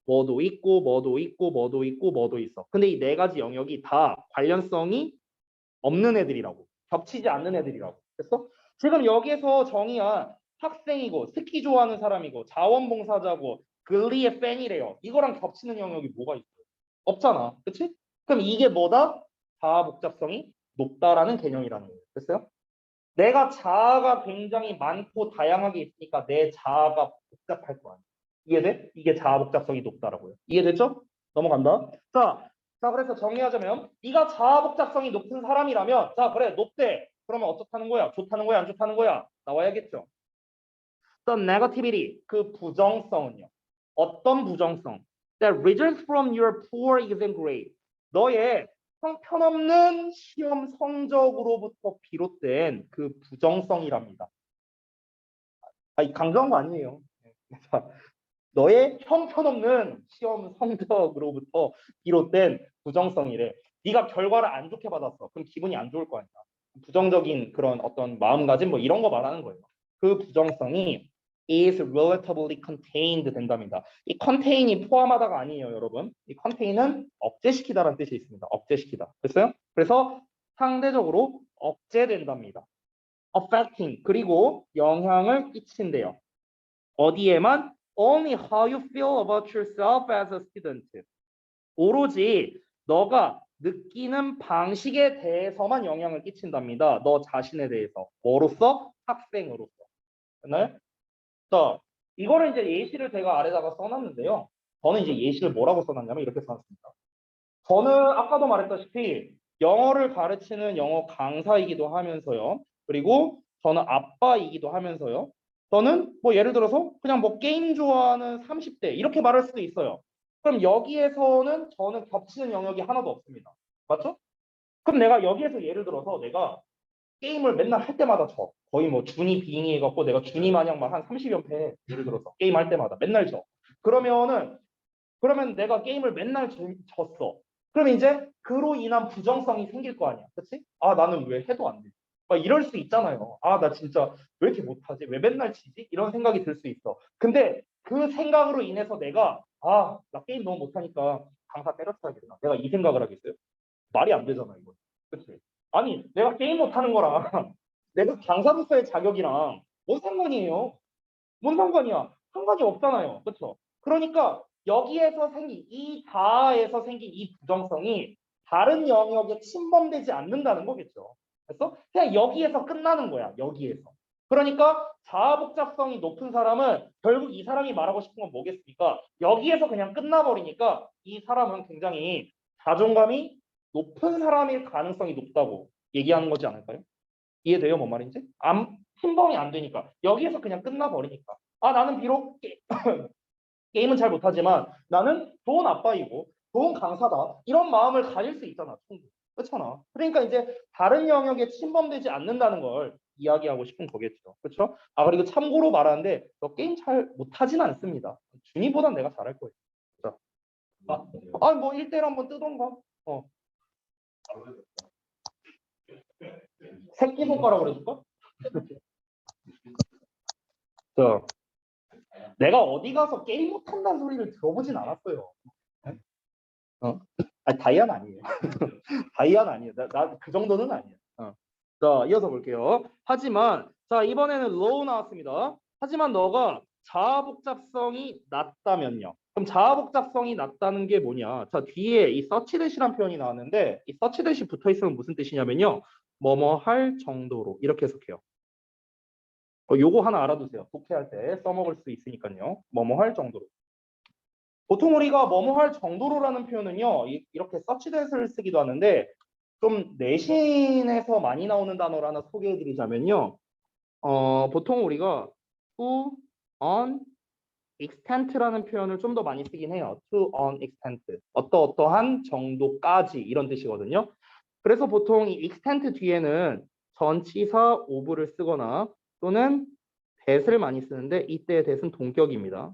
뭐도 있고 뭐도 있고 뭐도 있고 뭐도 있어. 근데 이 네 가지 영역이 다 관련성이 없는 애들이라고. 겹치지 않는 애들이라고. 됐어? 지금 여기에서 정의한 학생이고 스키 좋아하는 사람이고 자원봉사자고 글리의 팬이래요. 이거랑 겹치는 영역이 뭐가 있어요? 없잖아. 그치? 그럼 이게 뭐다? 자아 복잡성이 높다라는 개념이라는 거예요. 됐어요? 내가 자아가 굉장히 많고 다양하게 있으니까 내 자아가 복잡할 거 아니야. 이해돼? 이게 자아 복잡성이 높다라고요. 이해됐죠? 넘어간다. 자, 그래서 정리하자면 네가 자아 복잡성이 높은 사람이라면 자, 그래, 높대. 그러면 어떻다는 거야? 좋다는 거야? 안 좋다는 거야? 나와야겠죠. The negativity, 그 부정성은요. 어떤 부정성? That results from your poor exam grade. 너의 형편없는 시험 성적으로부터 비롯된 그 부정성이랍니다. 강조한 거 아니에요. 자, 너의 형편없는 시험 성적으로부터 비롯된 부정성이래. 네가 결과를 안 좋게 받았어. 그럼 기분이 안 좋을 거 아니야. 부정적인 그런 어떤 마음가짐 뭐 이런 거 말하는 거예요. 그 부정성이 is relatively contained 된답니다. 이 contain이 포함하다가 아니에요, 여러분. 이 contain은 억제시키다라는 뜻이 있습니다. 억제시키다. 됐어요? 그래서 상대적으로 억제된답니다. affecting 그리고 영향을 끼친대요. 어디에만? Only how you feel about yourself as a student. 오로지 너가 느끼는 방식에 대해서만 영향을 끼친답니다. 너 자신에 대해서. 뭐로서? 학생으로서. 됐나요? 자, 이거를 이제 예시를 제가 아래다가 써놨는데요. 저는 이제 예시를 뭐라고 써놨냐면 이렇게 써놨습니다. 저는 아까도 말했다시피 영어를 가르치는 영어 강사이기도 하면서요. 그리고 저는 아빠이기도 하면서요. 저는 뭐 예를 들어서 그냥 뭐 게임 좋아하는 30대 이렇게 말할 수도 있어요. 그럼 여기에서는 저는 겹치는 영역이 하나도 없습니다. 맞죠? 그럼 내가 여기에서 예를 들어서 내가 게임을 맨날 할 때마다 져. 거의 뭐 준이 빙의 해갖고 내가 준이 마냥 막 한 30연패 해. 예를 들어서 게임 할 때마다 맨날 져. 그러면 내가 게임을 맨날 졌어. 그럼 이제 그로 인한 부정성이 생길 거 아니야. 그치? 아, 나는 왜 해도 안 돼. 막 이럴 수 있잖아요. 아, 나 진짜 왜 이렇게 못하지? 왜 맨날 지지? 이런 생각이 들 수 있어. 근데 그 생각으로 인해서 내가 나 게임 너무 못하니까 강사 때려쳐야겠다. 내가 이 생각을 하겠어요? 말이 안 되잖아, 이거. 그치? 아니, 내가 게임 못하는 거랑 내가 강사로서의 자격이랑 뭔 상관이에요? 뭔 상관이야? 상관이 없잖아요. 그렇죠? 그러니까 여기에서 생긴 이 자아에서 생긴 이 부정성이 다른 영역에 침범되지 않는다는 거겠죠. 그래서 그냥 여기에서 끝나는 거야. 여기에서. 그러니까 자아 복잡성이 높은 사람은 결국 이 사람이 말하고 싶은 건 뭐겠습니까? 여기에서 그냥 끝나버리니까 이 사람은 굉장히 자존감이 높은 사람일 가능성이 높다고 얘기하는 거지 않을까요? 이해돼요? 뭔 말인지? 침범이 안 되니까. 여기에서 그냥 끝나버리니까. 나는 비록 게임은 잘 못하지만 나는 좋은 아빠이고 좋은 강사다. 이런 마음을 가질 수 있잖아. 충분히. 그렇잖아. 그러니까 이제 다른 영역에 침범되지 않는다는 걸 이야기하고 싶은 거겠죠. 그렇죠? 그리고 참고로 말하는데 너 게임 잘 못하진 않습니다. 준이보단 내가 잘할 거예요. 자. 뭐 1대1 한번 뜨던가. 새끼손가락으로 해줄까? 자, 내가 어디 가서 게임 못한다는 소리를 들어보진 않았어요. 다이아는 아니에요. 다이아는 아니에요. 나 그 정도는 아니에요. 자, 이어서 볼게요. 하지만 자, 이번에는 low 나왔습니다. 하지만 너가 자아 복잡성이 낮다면요. 그럼 자아 복잡성이 낮다는 게 뭐냐? 자, 뒤에 이 such that이라는 표현이 나왔는데 이 such that이 붙어 있으면 무슨 뜻이냐면요. 뭐뭐 할 정도로 이렇게 해석해요. 요거 하나 알아두세요. 독해할 때 써먹을 수 있으니까요. 뭐뭐 할 정도로. 보통 우리가 뭐뭐 할 정도로라는 표현은요, 이렇게 서치댓을 쓰기도 하는데 좀 내신에서 많이 나오는 단어를 하나 소개해드리자면요. 보통 우리가 to an extent라는 표현을 좀 더 많이 쓰긴 해요. to an extent. 어떠한 정도까지 이런 뜻이거든요. 그래서 보통 이 extent 뒤에는 전치사 of를 쓰거나 또는 that을 많이 쓰는데 이때의 that은 동격입니다.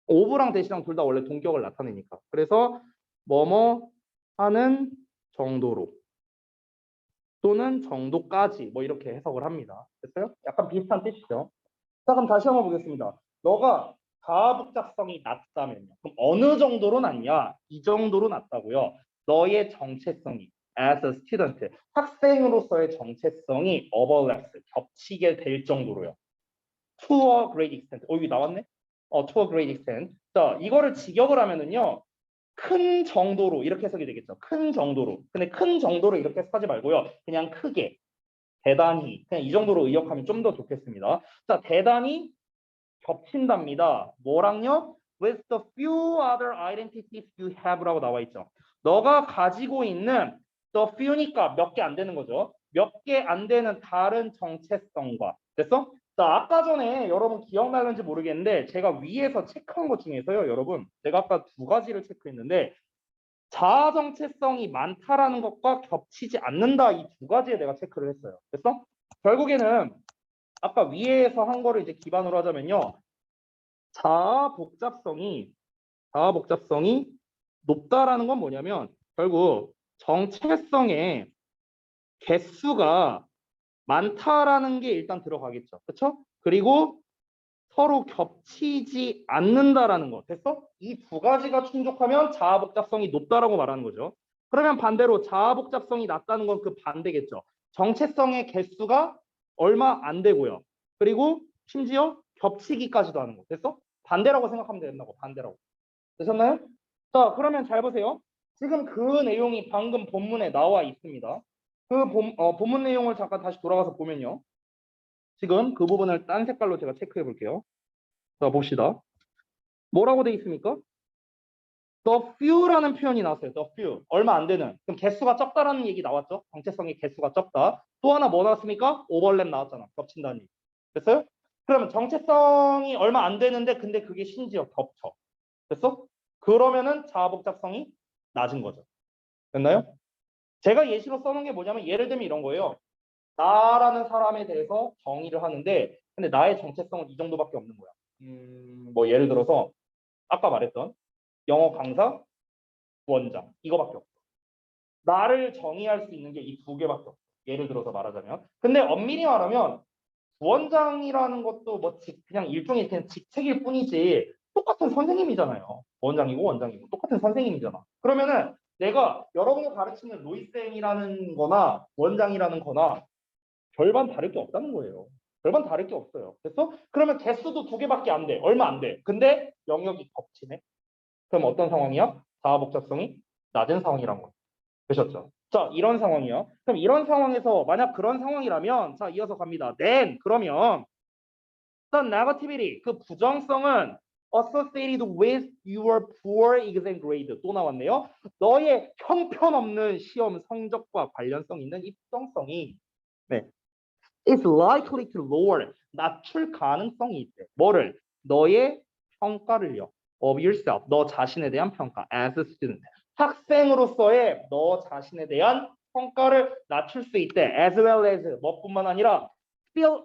of랑 that이랑 둘 다 원래 동격을 나타내니까. 그래서 뭐뭐 하는 정도로 또는 정도까지 뭐 이렇게 해석을 합니다. 됐어요? 약간 비슷한 뜻이죠. 자, 그럼 다시 한번 보겠습니다. 너가 가부작성이 낮다면요. 그럼 어느 정도로 낮냐? 이 정도로 낮다고요. 너의 정체성이 as a student, 학생으로서의 정체성이 overlaps, 겹치게 될 정도로요. to a great extent. 여기 나왔네? to a great extent. 자, 이거를 직역을 하면은요. 큰 정도로 이렇게 해석이 되겠죠. 큰 정도로. 근데 큰 정도로 이렇게 해석하지 말고요. 그냥 크게, 대단히, 그냥 이 정도로 의역하면 좀 더 좋겠습니다. 자, 대단히 겹친답니다. 뭐랑요? With the few other identities you have라고 나와 있죠. 너가 가지고 있는 the few니까 몇 개 안 되는 거죠. 몇 개 안 되는 다른 정체성과. 됐어? 자, 아까 전에 여러분 기억나는지 모르겠는데 제가 위에서 체크한 것 중에서요, 여러분. 제가 아까 두 가지를 체크했는데 자아 정체성이 많다라는 것과 겹치지 않는다 이 두 가지에 내가 체크를 했어요. 됐어? 결국에는 아까 위에서 한 거를 이제 기반으로 하자면요. 자아 복잡성이 높다라는 건 뭐냐면 결국 정체성의 개수가 많다라는 게 일단 들어가겠죠. 그렇죠? 그리고 서로 겹치지 않는다라는 거. 됐어? 이 두 가지가 충족하면 자아 복잡성이 높다라고 말하는 거죠. 그러면 반대로 자아 복잡성이 낮다는 건 그 반대겠죠. 정체성의 개수가 얼마 안 되고요. 그리고 심지어 겹치기까지도 하는 거. 됐어? 반대라고 생각하면 된다고. 반대라고. 되셨나요? 자, 그러면 잘 보세요. 지금 그 내용이 방금 본문에 나와 있습니다. 그 본문 내용을 잠깐 다시 돌아가서 보면요. 지금 그 부분을 딴 색깔로 제가 체크해 볼게요. 자, 봅시다. 뭐라고 돼 있습니까? The few라는 표현이 나왔어요. The few. 얼마 안 되는. 그럼 개수가 적다라는 얘기 나왔죠? 정체성의 개수가 적다. 또 하나 뭐 나왔습니까? 오버랩 나왔잖아. 겹친다는 얘기. 됐어요? 그러면 정체성이 얼마 안 되는데 근데 그게 심지어 겹쳐. 됐어? 그러면은 자아 복잡성이 낮은 거죠. 됐나요? 제가 예시로 써놓은 게 뭐냐면 예를 들면 이런 거예요. 나라는 사람에 대해서 정의를 하는데 근데 나의 정체성은 이 정도밖에 없는 거야. 뭐 예를 들어서 아까 말했던 영어 강사, 원장 이거밖에 없어. 나를 정의할 수 있는 게 이 두 개밖에 없어. 예를 들어서 말하자면. 근데 엄밀히 말하면 원장이라는 것도 뭐 그냥 일종의 그냥 직책일 뿐이지 똑같은 선생님이잖아요. 원장이고 똑같은 선생님이잖아. 그러면은 내가 여러분을 가르치는 로이쌤이라는 거나 원장이라는 거나 별반 다를 게 없다는 거예요. 별반 다를 게 없어요. 됐어? 그러면 개수도 두 개밖에 안 돼. 얼마 안 돼. 근데 영역이 겹치네. 그럼 어떤 상황이야? 자아 복잡성이 낮은 상황이란 거예요. 되셨죠? 자, 이런 상황이요. 그럼 이런 상황에서 만약 그런 상황이라면 자, 이어서 갑니다. then 그러면 the negativity 그 부정성은 associated with your poor exam grade 또 나왔네요. 너의 형편없는 시험 성적과 관련성 있는 이 부정성이 네. is likely to lower 낮출 가능성이 있대. 뭐를? 너의 평가를요. of yourself 너 자신에 대한 평가 as a student 학생으로서의 너 자신에 대한 평가를 낮출 수 있대. as well as 뭐뿐만 아니라 spill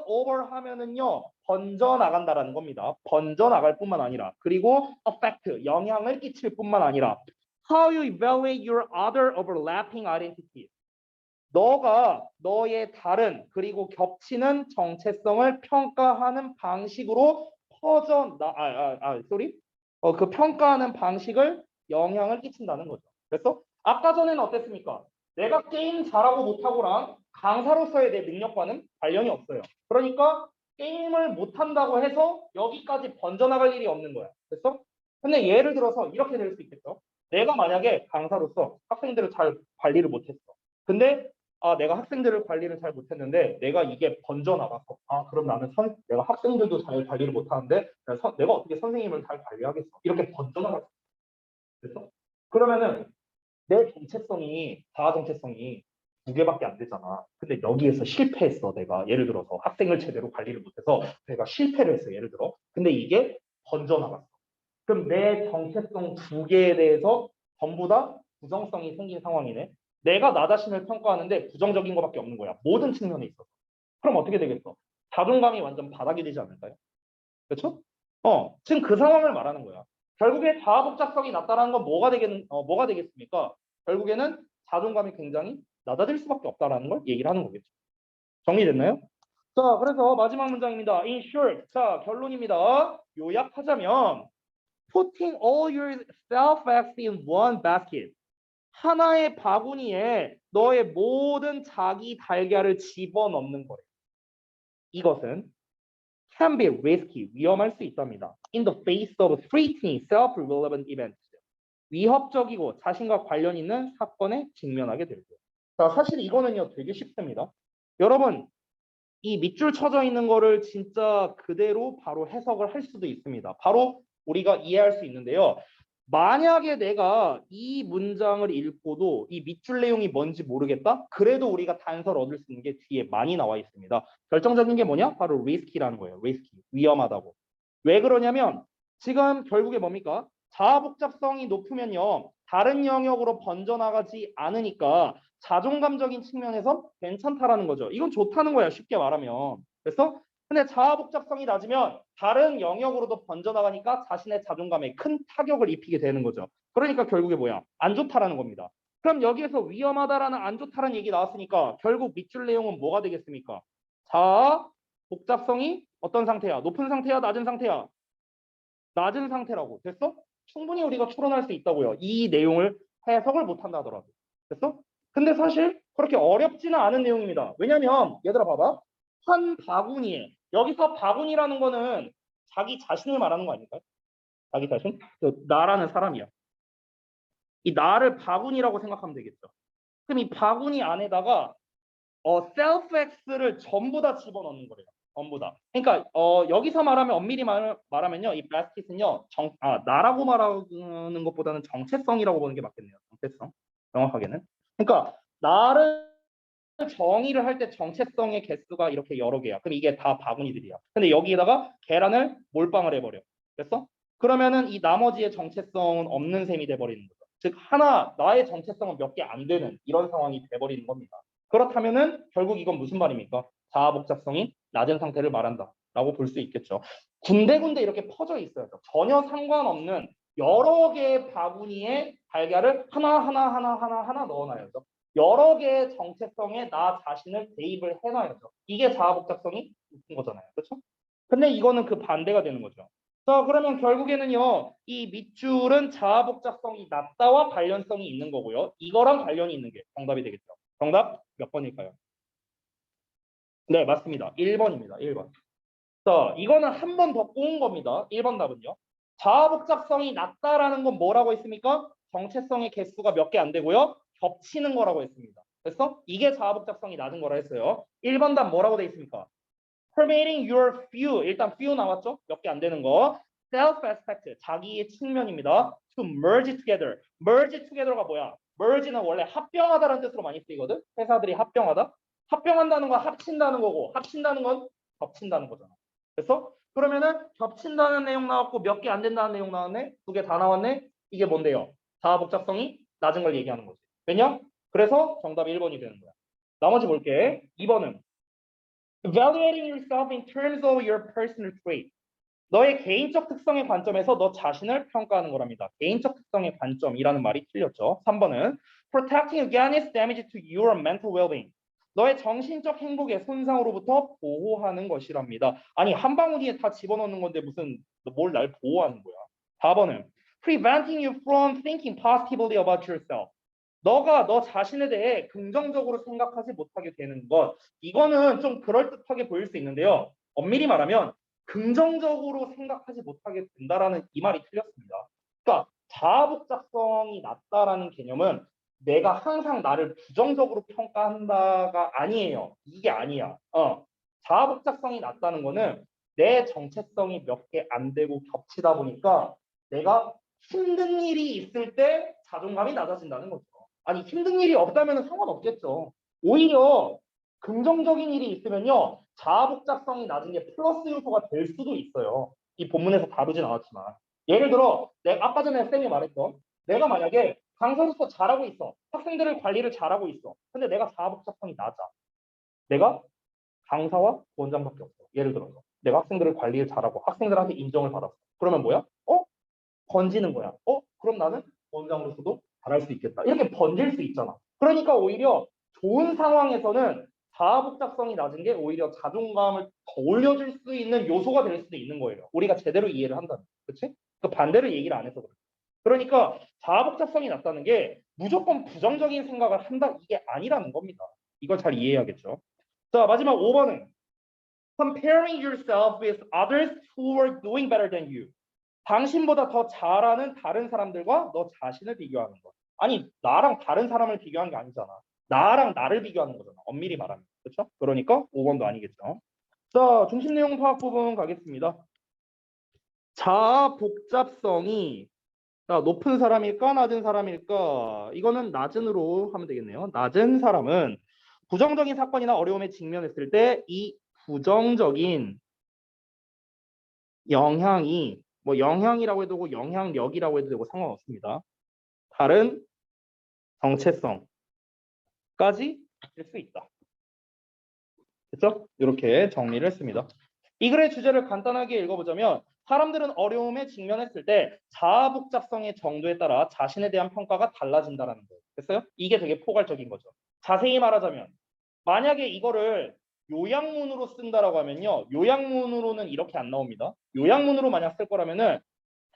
over 하면은요 번져 나간다라는 겁니다. 번져 나갈 뿐만 아니라 그리고 affect 영향을 끼칠 뿐만 아니라 how you evaluate your other overlapping identities 너가 너의 다른 그리고 겹치는 정체성을 평가하는 방식으로 그 평가하는 방식을 영향을 끼친다는 거죠. 그래서 아까 전에는 어땠습니까? 내가 게임 잘하고 못하고랑 강사로서의 내 능력과는 관련이 없어요. 그러니까 게임을 못한다고 해서 여기까지 번져나갈 일이 없는 거야. 됐어? 근데 예를 들어서 이렇게 될 수 있겠죠. 내가 만약에 강사로서 학생들을 잘 관리를 못했어. 근데 아, 내가 학생들을 관리를 잘 못했는데 내가 이게 번져나갔어. 아, 그럼 나는 내가 학생들도 잘 관리를 못하는데 내가 어떻게 선생님을 잘 관리하겠어. 이렇게 번져나갔어. 그래서 그러면은 내 정체성이 자아 정체성이 두 개밖에 안 되잖아. 근데 여기에서 실패했어. 내가 예를 들어서 학생을 제대로 관리를 못해서 내가 실패를 했어. 예를 들어. 근데 이게 번져나갔어. 그럼 내 정체성 두 개에 대해서 전부 다 부정성이 생긴 상황이네. 내가 나 자신을 평가하는데 부정적인 것밖에 없는 거야. 모든 측면에 있어서. 그럼 어떻게 되겠어? 자존감이 완전 바닥이 되지 않을까요? 그렇죠? 지금 그 상황을 말하는 거야. 결국에 자아복잡성이 낮다라는 건 뭐가 되겠습니까? 결국에는 자존감이 굉장히 낮아질 수밖에 없다라는 걸 얘기를 하는 거겠죠. 정리됐나요? 자, 그래서 마지막 문장입니다. In short, 자, 결론입니다. 요약하자면 putting all your self-facts in one basket. 하나의 바구니에 너의 모든 자기 달걀을 집어넣는 거예요. 이것은 can be risky, 위험할 수 있답니다. In the face of threatening self-relevant events. 위협적이고 자신과 관련 있는 사건에 직면하게 되죠. 자, 사실 이거는요 되게 쉽습니다. 여러분, 이 밑줄 쳐져 있는 거를 진짜 그대로 바로 해석을 할 수도 있습니다. 바로 우리가 이해할 수 있는데요. 만약에 내가 이 문장을 읽고도 이 밑줄 내용이 뭔지 모르겠다? 그래도 우리가 단서를 얻을 수 있는 게 뒤에 많이 나와 있습니다. 결정적인 게 뭐냐? 바로 risky라는 거예요. risky, 위험하다고. 왜 그러냐면 지금 결국에 뭡니까? 자아 복잡성이 높으면요. 다른 영역으로 번져나가지 않으니까 자존감적인 측면에서 괜찮다라는 거죠. 이건 좋다는 거야. 쉽게 말하면. 그래서 근데 자아 복잡성이 낮으면 다른 영역으로도 번져나가니까 자신의 자존감에 큰 타격을 입히게 되는 거죠. 그러니까 결국에 뭐야? 안 좋다라는 겁니다. 그럼 여기에서 위험하다라는 안 좋다라는 얘기 나왔으니까 결국 밑줄 내용은 뭐가 되겠습니까? 자아 복잡성이 어떤 상태야? 높은 상태야? 낮은 상태야? 낮은 상태라고. 됐어? 충분히 우리가 추론할 수 있다고요. 이 내용을 해석을 못한다 하더라도. 됐어? 근데 사실 그렇게 어렵지는 않은 내용입니다. 왜냐면 얘들아 봐봐. 한 바구니에 여기서 바구니라는 거는 자기 자신을 말하는 거 아닐까요? 자기 자신? 나라는 사람이야. 이 나를 바구니라고 생각하면 되겠죠. 그럼 이 바구니 안에다가 self-x를 전부 다 집어넣는 거래요. 전부 다. 그러니까 여기서 말하면 엄밀히 말하면요. 이 바스켓은요. 나라고 말하는 것보다는 정체성이라고 보는 게 맞겠네요. 정체성. 정확하게는. 그러니까 나를 정의를 할 때 정체성의 개수가 이렇게 여러 개야. 그럼 이게 다 바구니들이야. 근데 여기에다가 계란을 몰빵을 해버려. 됐어? 그러면은 이 나머지의 정체성은 없는 셈이 돼버리는 거죠. 즉 하나 나의 정체성은 몇 개 안 되는 이런 상황이 돼버리는 겁니다. 그렇다면은 결국 이건 무슨 말입니까? 자아 복잡성이 낮은 상태를 말한다라고 볼 수 있겠죠. 군데군데 이렇게 퍼져 있어요. 전혀 상관없는 여러 개의 바구니에 달걀을 하나 넣어놔야죠. 여러 개의 정체성에 나 자신을 대입을 해놔야죠. 이게 자아 복잡성이 높은 거잖아요. 그렇죠? 근데 이거는 그 반대가 되는 거죠. 자, 그러면 결국에는요. 이 밑줄은 자아 복잡성이 낮다와 관련성이 있는 거고요. 이거랑 관련이 있는 게 정답이 되겠죠. 정답 몇 번일까요? 네, 맞습니다. 1번입니다. 1번. 자, 이거는 한 번 더 꼬은 겁니다. 1번 답은요. 자아 복잡성이 낮다라는 건 뭐라고 했습니까? 정체성의 개수가 몇 개 안 되고요. 겹치는 거라고 했습니다. 그래서 이게 자아 복잡성이 낮은 거라 했어요. 1번 답 뭐라고 돼 있습니까? Permitting your few. 일단 few 나왔죠? 몇 개 안 되는 거. Self aspect. 자기의 측면입니다. To merge together. merge together가 뭐야? merge는 원래 합병하다라는 뜻으로 많이 쓰이거든. 회사들이 합병하다. 합병한다는 건 합친다는 거고 합친다는 건 겹친다는 거잖아. 그래서 그러면은 겹친다는 내용 나왔고 몇 개 안 된다는 내용 나왔네. 두 개 다 나왔네. 이게 뭔데요? 자아 복잡성이 낮은 걸 얘기하는 거지. 왜냐? 그래서 정답 1번이 되는 거야. 나머지 볼게. 2번은 evaluating yourself in terms of your personal trait. 너의 개인적 특성의 관점에서 너 자신을 평가하는 거랍니다. 개인적 특성의 관점이라는 말이 틀렸죠. 3번은 protecting against damage to your mental well-being. 너의 정신적 행복의 손상으로부터 보호하는 것이랍니다. 아니 한 방울이에 다 집어넣는 건데 무슨 뭘 날 보호하는 거야. 4번은 preventing you from thinking positively about yourself. 너가 너 자신에 대해 긍정적으로 생각하지 못하게 되는 것. 이거는 좀 그럴듯하게 보일 수 있는데요. 엄밀히 말하면 긍정적으로 생각하지 못하게 된다라는 이 말이 틀렸습니다. 그러니까 자아 복잡성이 낮다라는 개념은 내가 항상 나를 부정적으로 평가한다가 아니에요. 이게 아니야. 자아 복잡성이 낮다는 거는 내 정체성이 몇 개 안 되고 겹치다 보니까 내가 힘든 일이 있을 때 자존감이 낮아진다는 거죠. 아니 힘든 일이 없다면 상관없겠죠. 오히려 긍정적인 일이 있으면요. 자아 복잡성이 낮은 게 플러스 요소가 될 수도 있어요. 이 본문에서 다루진 않았지만. 예를 들어 내가 아까 전에 쌤이 말했던 내가 만약에 강사로서 잘하고 있어. 학생들을 관리를 잘하고 있어. 근데 내가 자아 복잡성이 낮아. 내가 강사와 원장밖에 없어. 예를 들어서 내가 학생들을 관리를 잘하고 학생들한테 인정을 받았어. 그러면 뭐야? 번지는 거야. 그럼 나는 원장으로서도 잘할 수 있겠다. 이렇게 번질 수 있잖아. 그러니까 오히려 좋은 상황에서는 자아 복잡성이 낮은 게 오히려 자존감을 더 올려줄 수 있는 요소가 될 수도 있는 거예요. 우리가 제대로 이해를 한다면. 그렇지? 그 반대로 얘기를 안 해서 그래. 그러니까 자아 복잡성이 낮다는 게 무조건 부정적인 생각을 한다 이게 아니라는 겁니다. 이걸 잘 이해해야겠죠. 자, 마지막 5번은 comparing yourself with others who are doing better than you. 당신보다 더 잘하는 다른 사람들과 너 자신을 비교하는 거. 아니, 나랑 다른 사람을 비교하는 게 아니잖아. 나랑 나를 비교하는 거잖아. 엄밀히 말하면. 그렇죠? 그러니까 5번도 아니겠죠. 자, 중심 내용 파악 부분 가겠습니다. 자아 복잡성이 높은 사람일까 낮은 사람일까? 이거는 낮은으로 하면 되겠네요. 낮은 사람은 부정적인 사건이나 어려움에 직면했을 때 이 부정적인 영향이 뭐 영향이라고 해도 되고 영향력이라고 해도 되고 상관없습니다. 다른 정체성까지 될 수 있다. 그렇죠? 이렇게 정리를 했습니다. 이 글의 주제를 간단하게 읽어보자면 사람들은 어려움에 직면했을 때 자아 복잡성의 정도에 따라 자신에 대한 평가가 달라진다는 거예요. 됐어요? 이게 되게 포괄적인 거죠. 자세히 말하자면 만약에 이거를 요약문으로 쓴다라고 하면요. 요약문으로는 이렇게 안 나옵니다. 요약문으로 만약 쓸 거라면은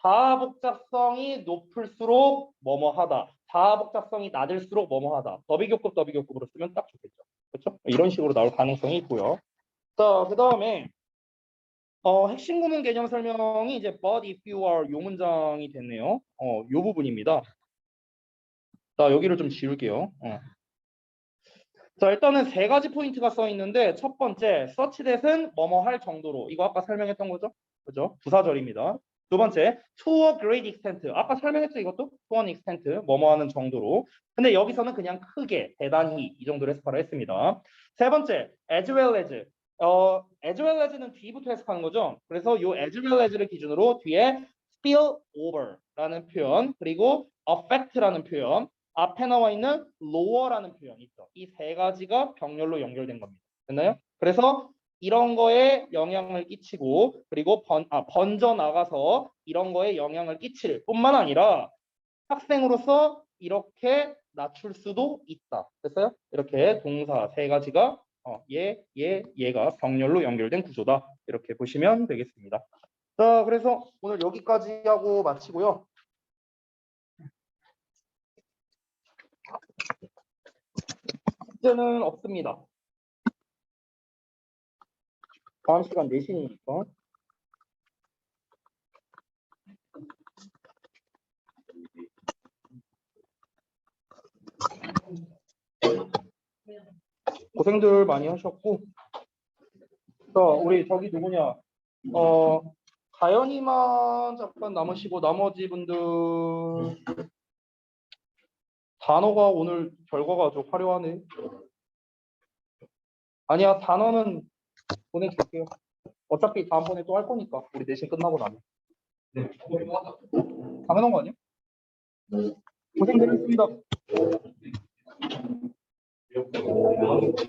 자아 복잡성이 높을수록 뭐뭐하다. 자아 복잡성이 낮을수록 뭐뭐하다. 더비교급 더비교급으로 쓰면 딱 좋겠죠. 그렇죠? 이런 식으로 나올 가능성이 있고요. 자, 그 다음에 핵심 구문 개념 설명이 이제 but if you are 요 문장이 됐네요. 요 부분입니다. 자, 여기를 좀 지울게요. 자, 일단은 세 가지 포인트가 써 있는데 첫 번째, such that은 뭐뭐 할 정도로. 이거 아까 설명했던 거죠? 그죠? 부사절입니다. 두 번째, to a great extent. 아까 설명했죠, 이것도? to an extent. 뭐뭐 하는 정도로. 근데 여기서는 그냥 크게, 대단히 이 정도로 해석하라 했습니다. 세 번째, as well as. as well as는 뒤부터 해석하는 거죠. 그래서 이 as well as를 기준으로 뒤에 spill over라는 표현, 그리고 affect라는 표현, 앞에 나와 있는 lower라는 표현이 있죠. 이 세 가지가 병렬로 연결된 겁니다. 됐나요? 그래서 이런 거에 영향을 끼치고 그리고 번져 나가서 이런 거에 영향을 끼칠 뿐만 아니라 학생으로서 이렇게 낮출 수도 있다. 됐어요? 이렇게 동사 세 가지가 얘가 병렬로 연결된 구조다. 이렇게 보시면 되겠습니다. 자, 그래서 오늘 여기까지 하고 마치고요. 숙제는 없습니다. 다음 시간 4시니까. 고생들 많이 하셨고. 자, 우리 저기 누구냐? 가연이만 잠깐 남으시고 나머지 분들 단어가 오늘 결과가 좀 화려하네. 아니야, 단어는 보내줄게요. 어차피 다음번에 또 할 거니까 우리 내신 끝나고 나면. 네, 당연한 거 아니야? 고생들 했습니다.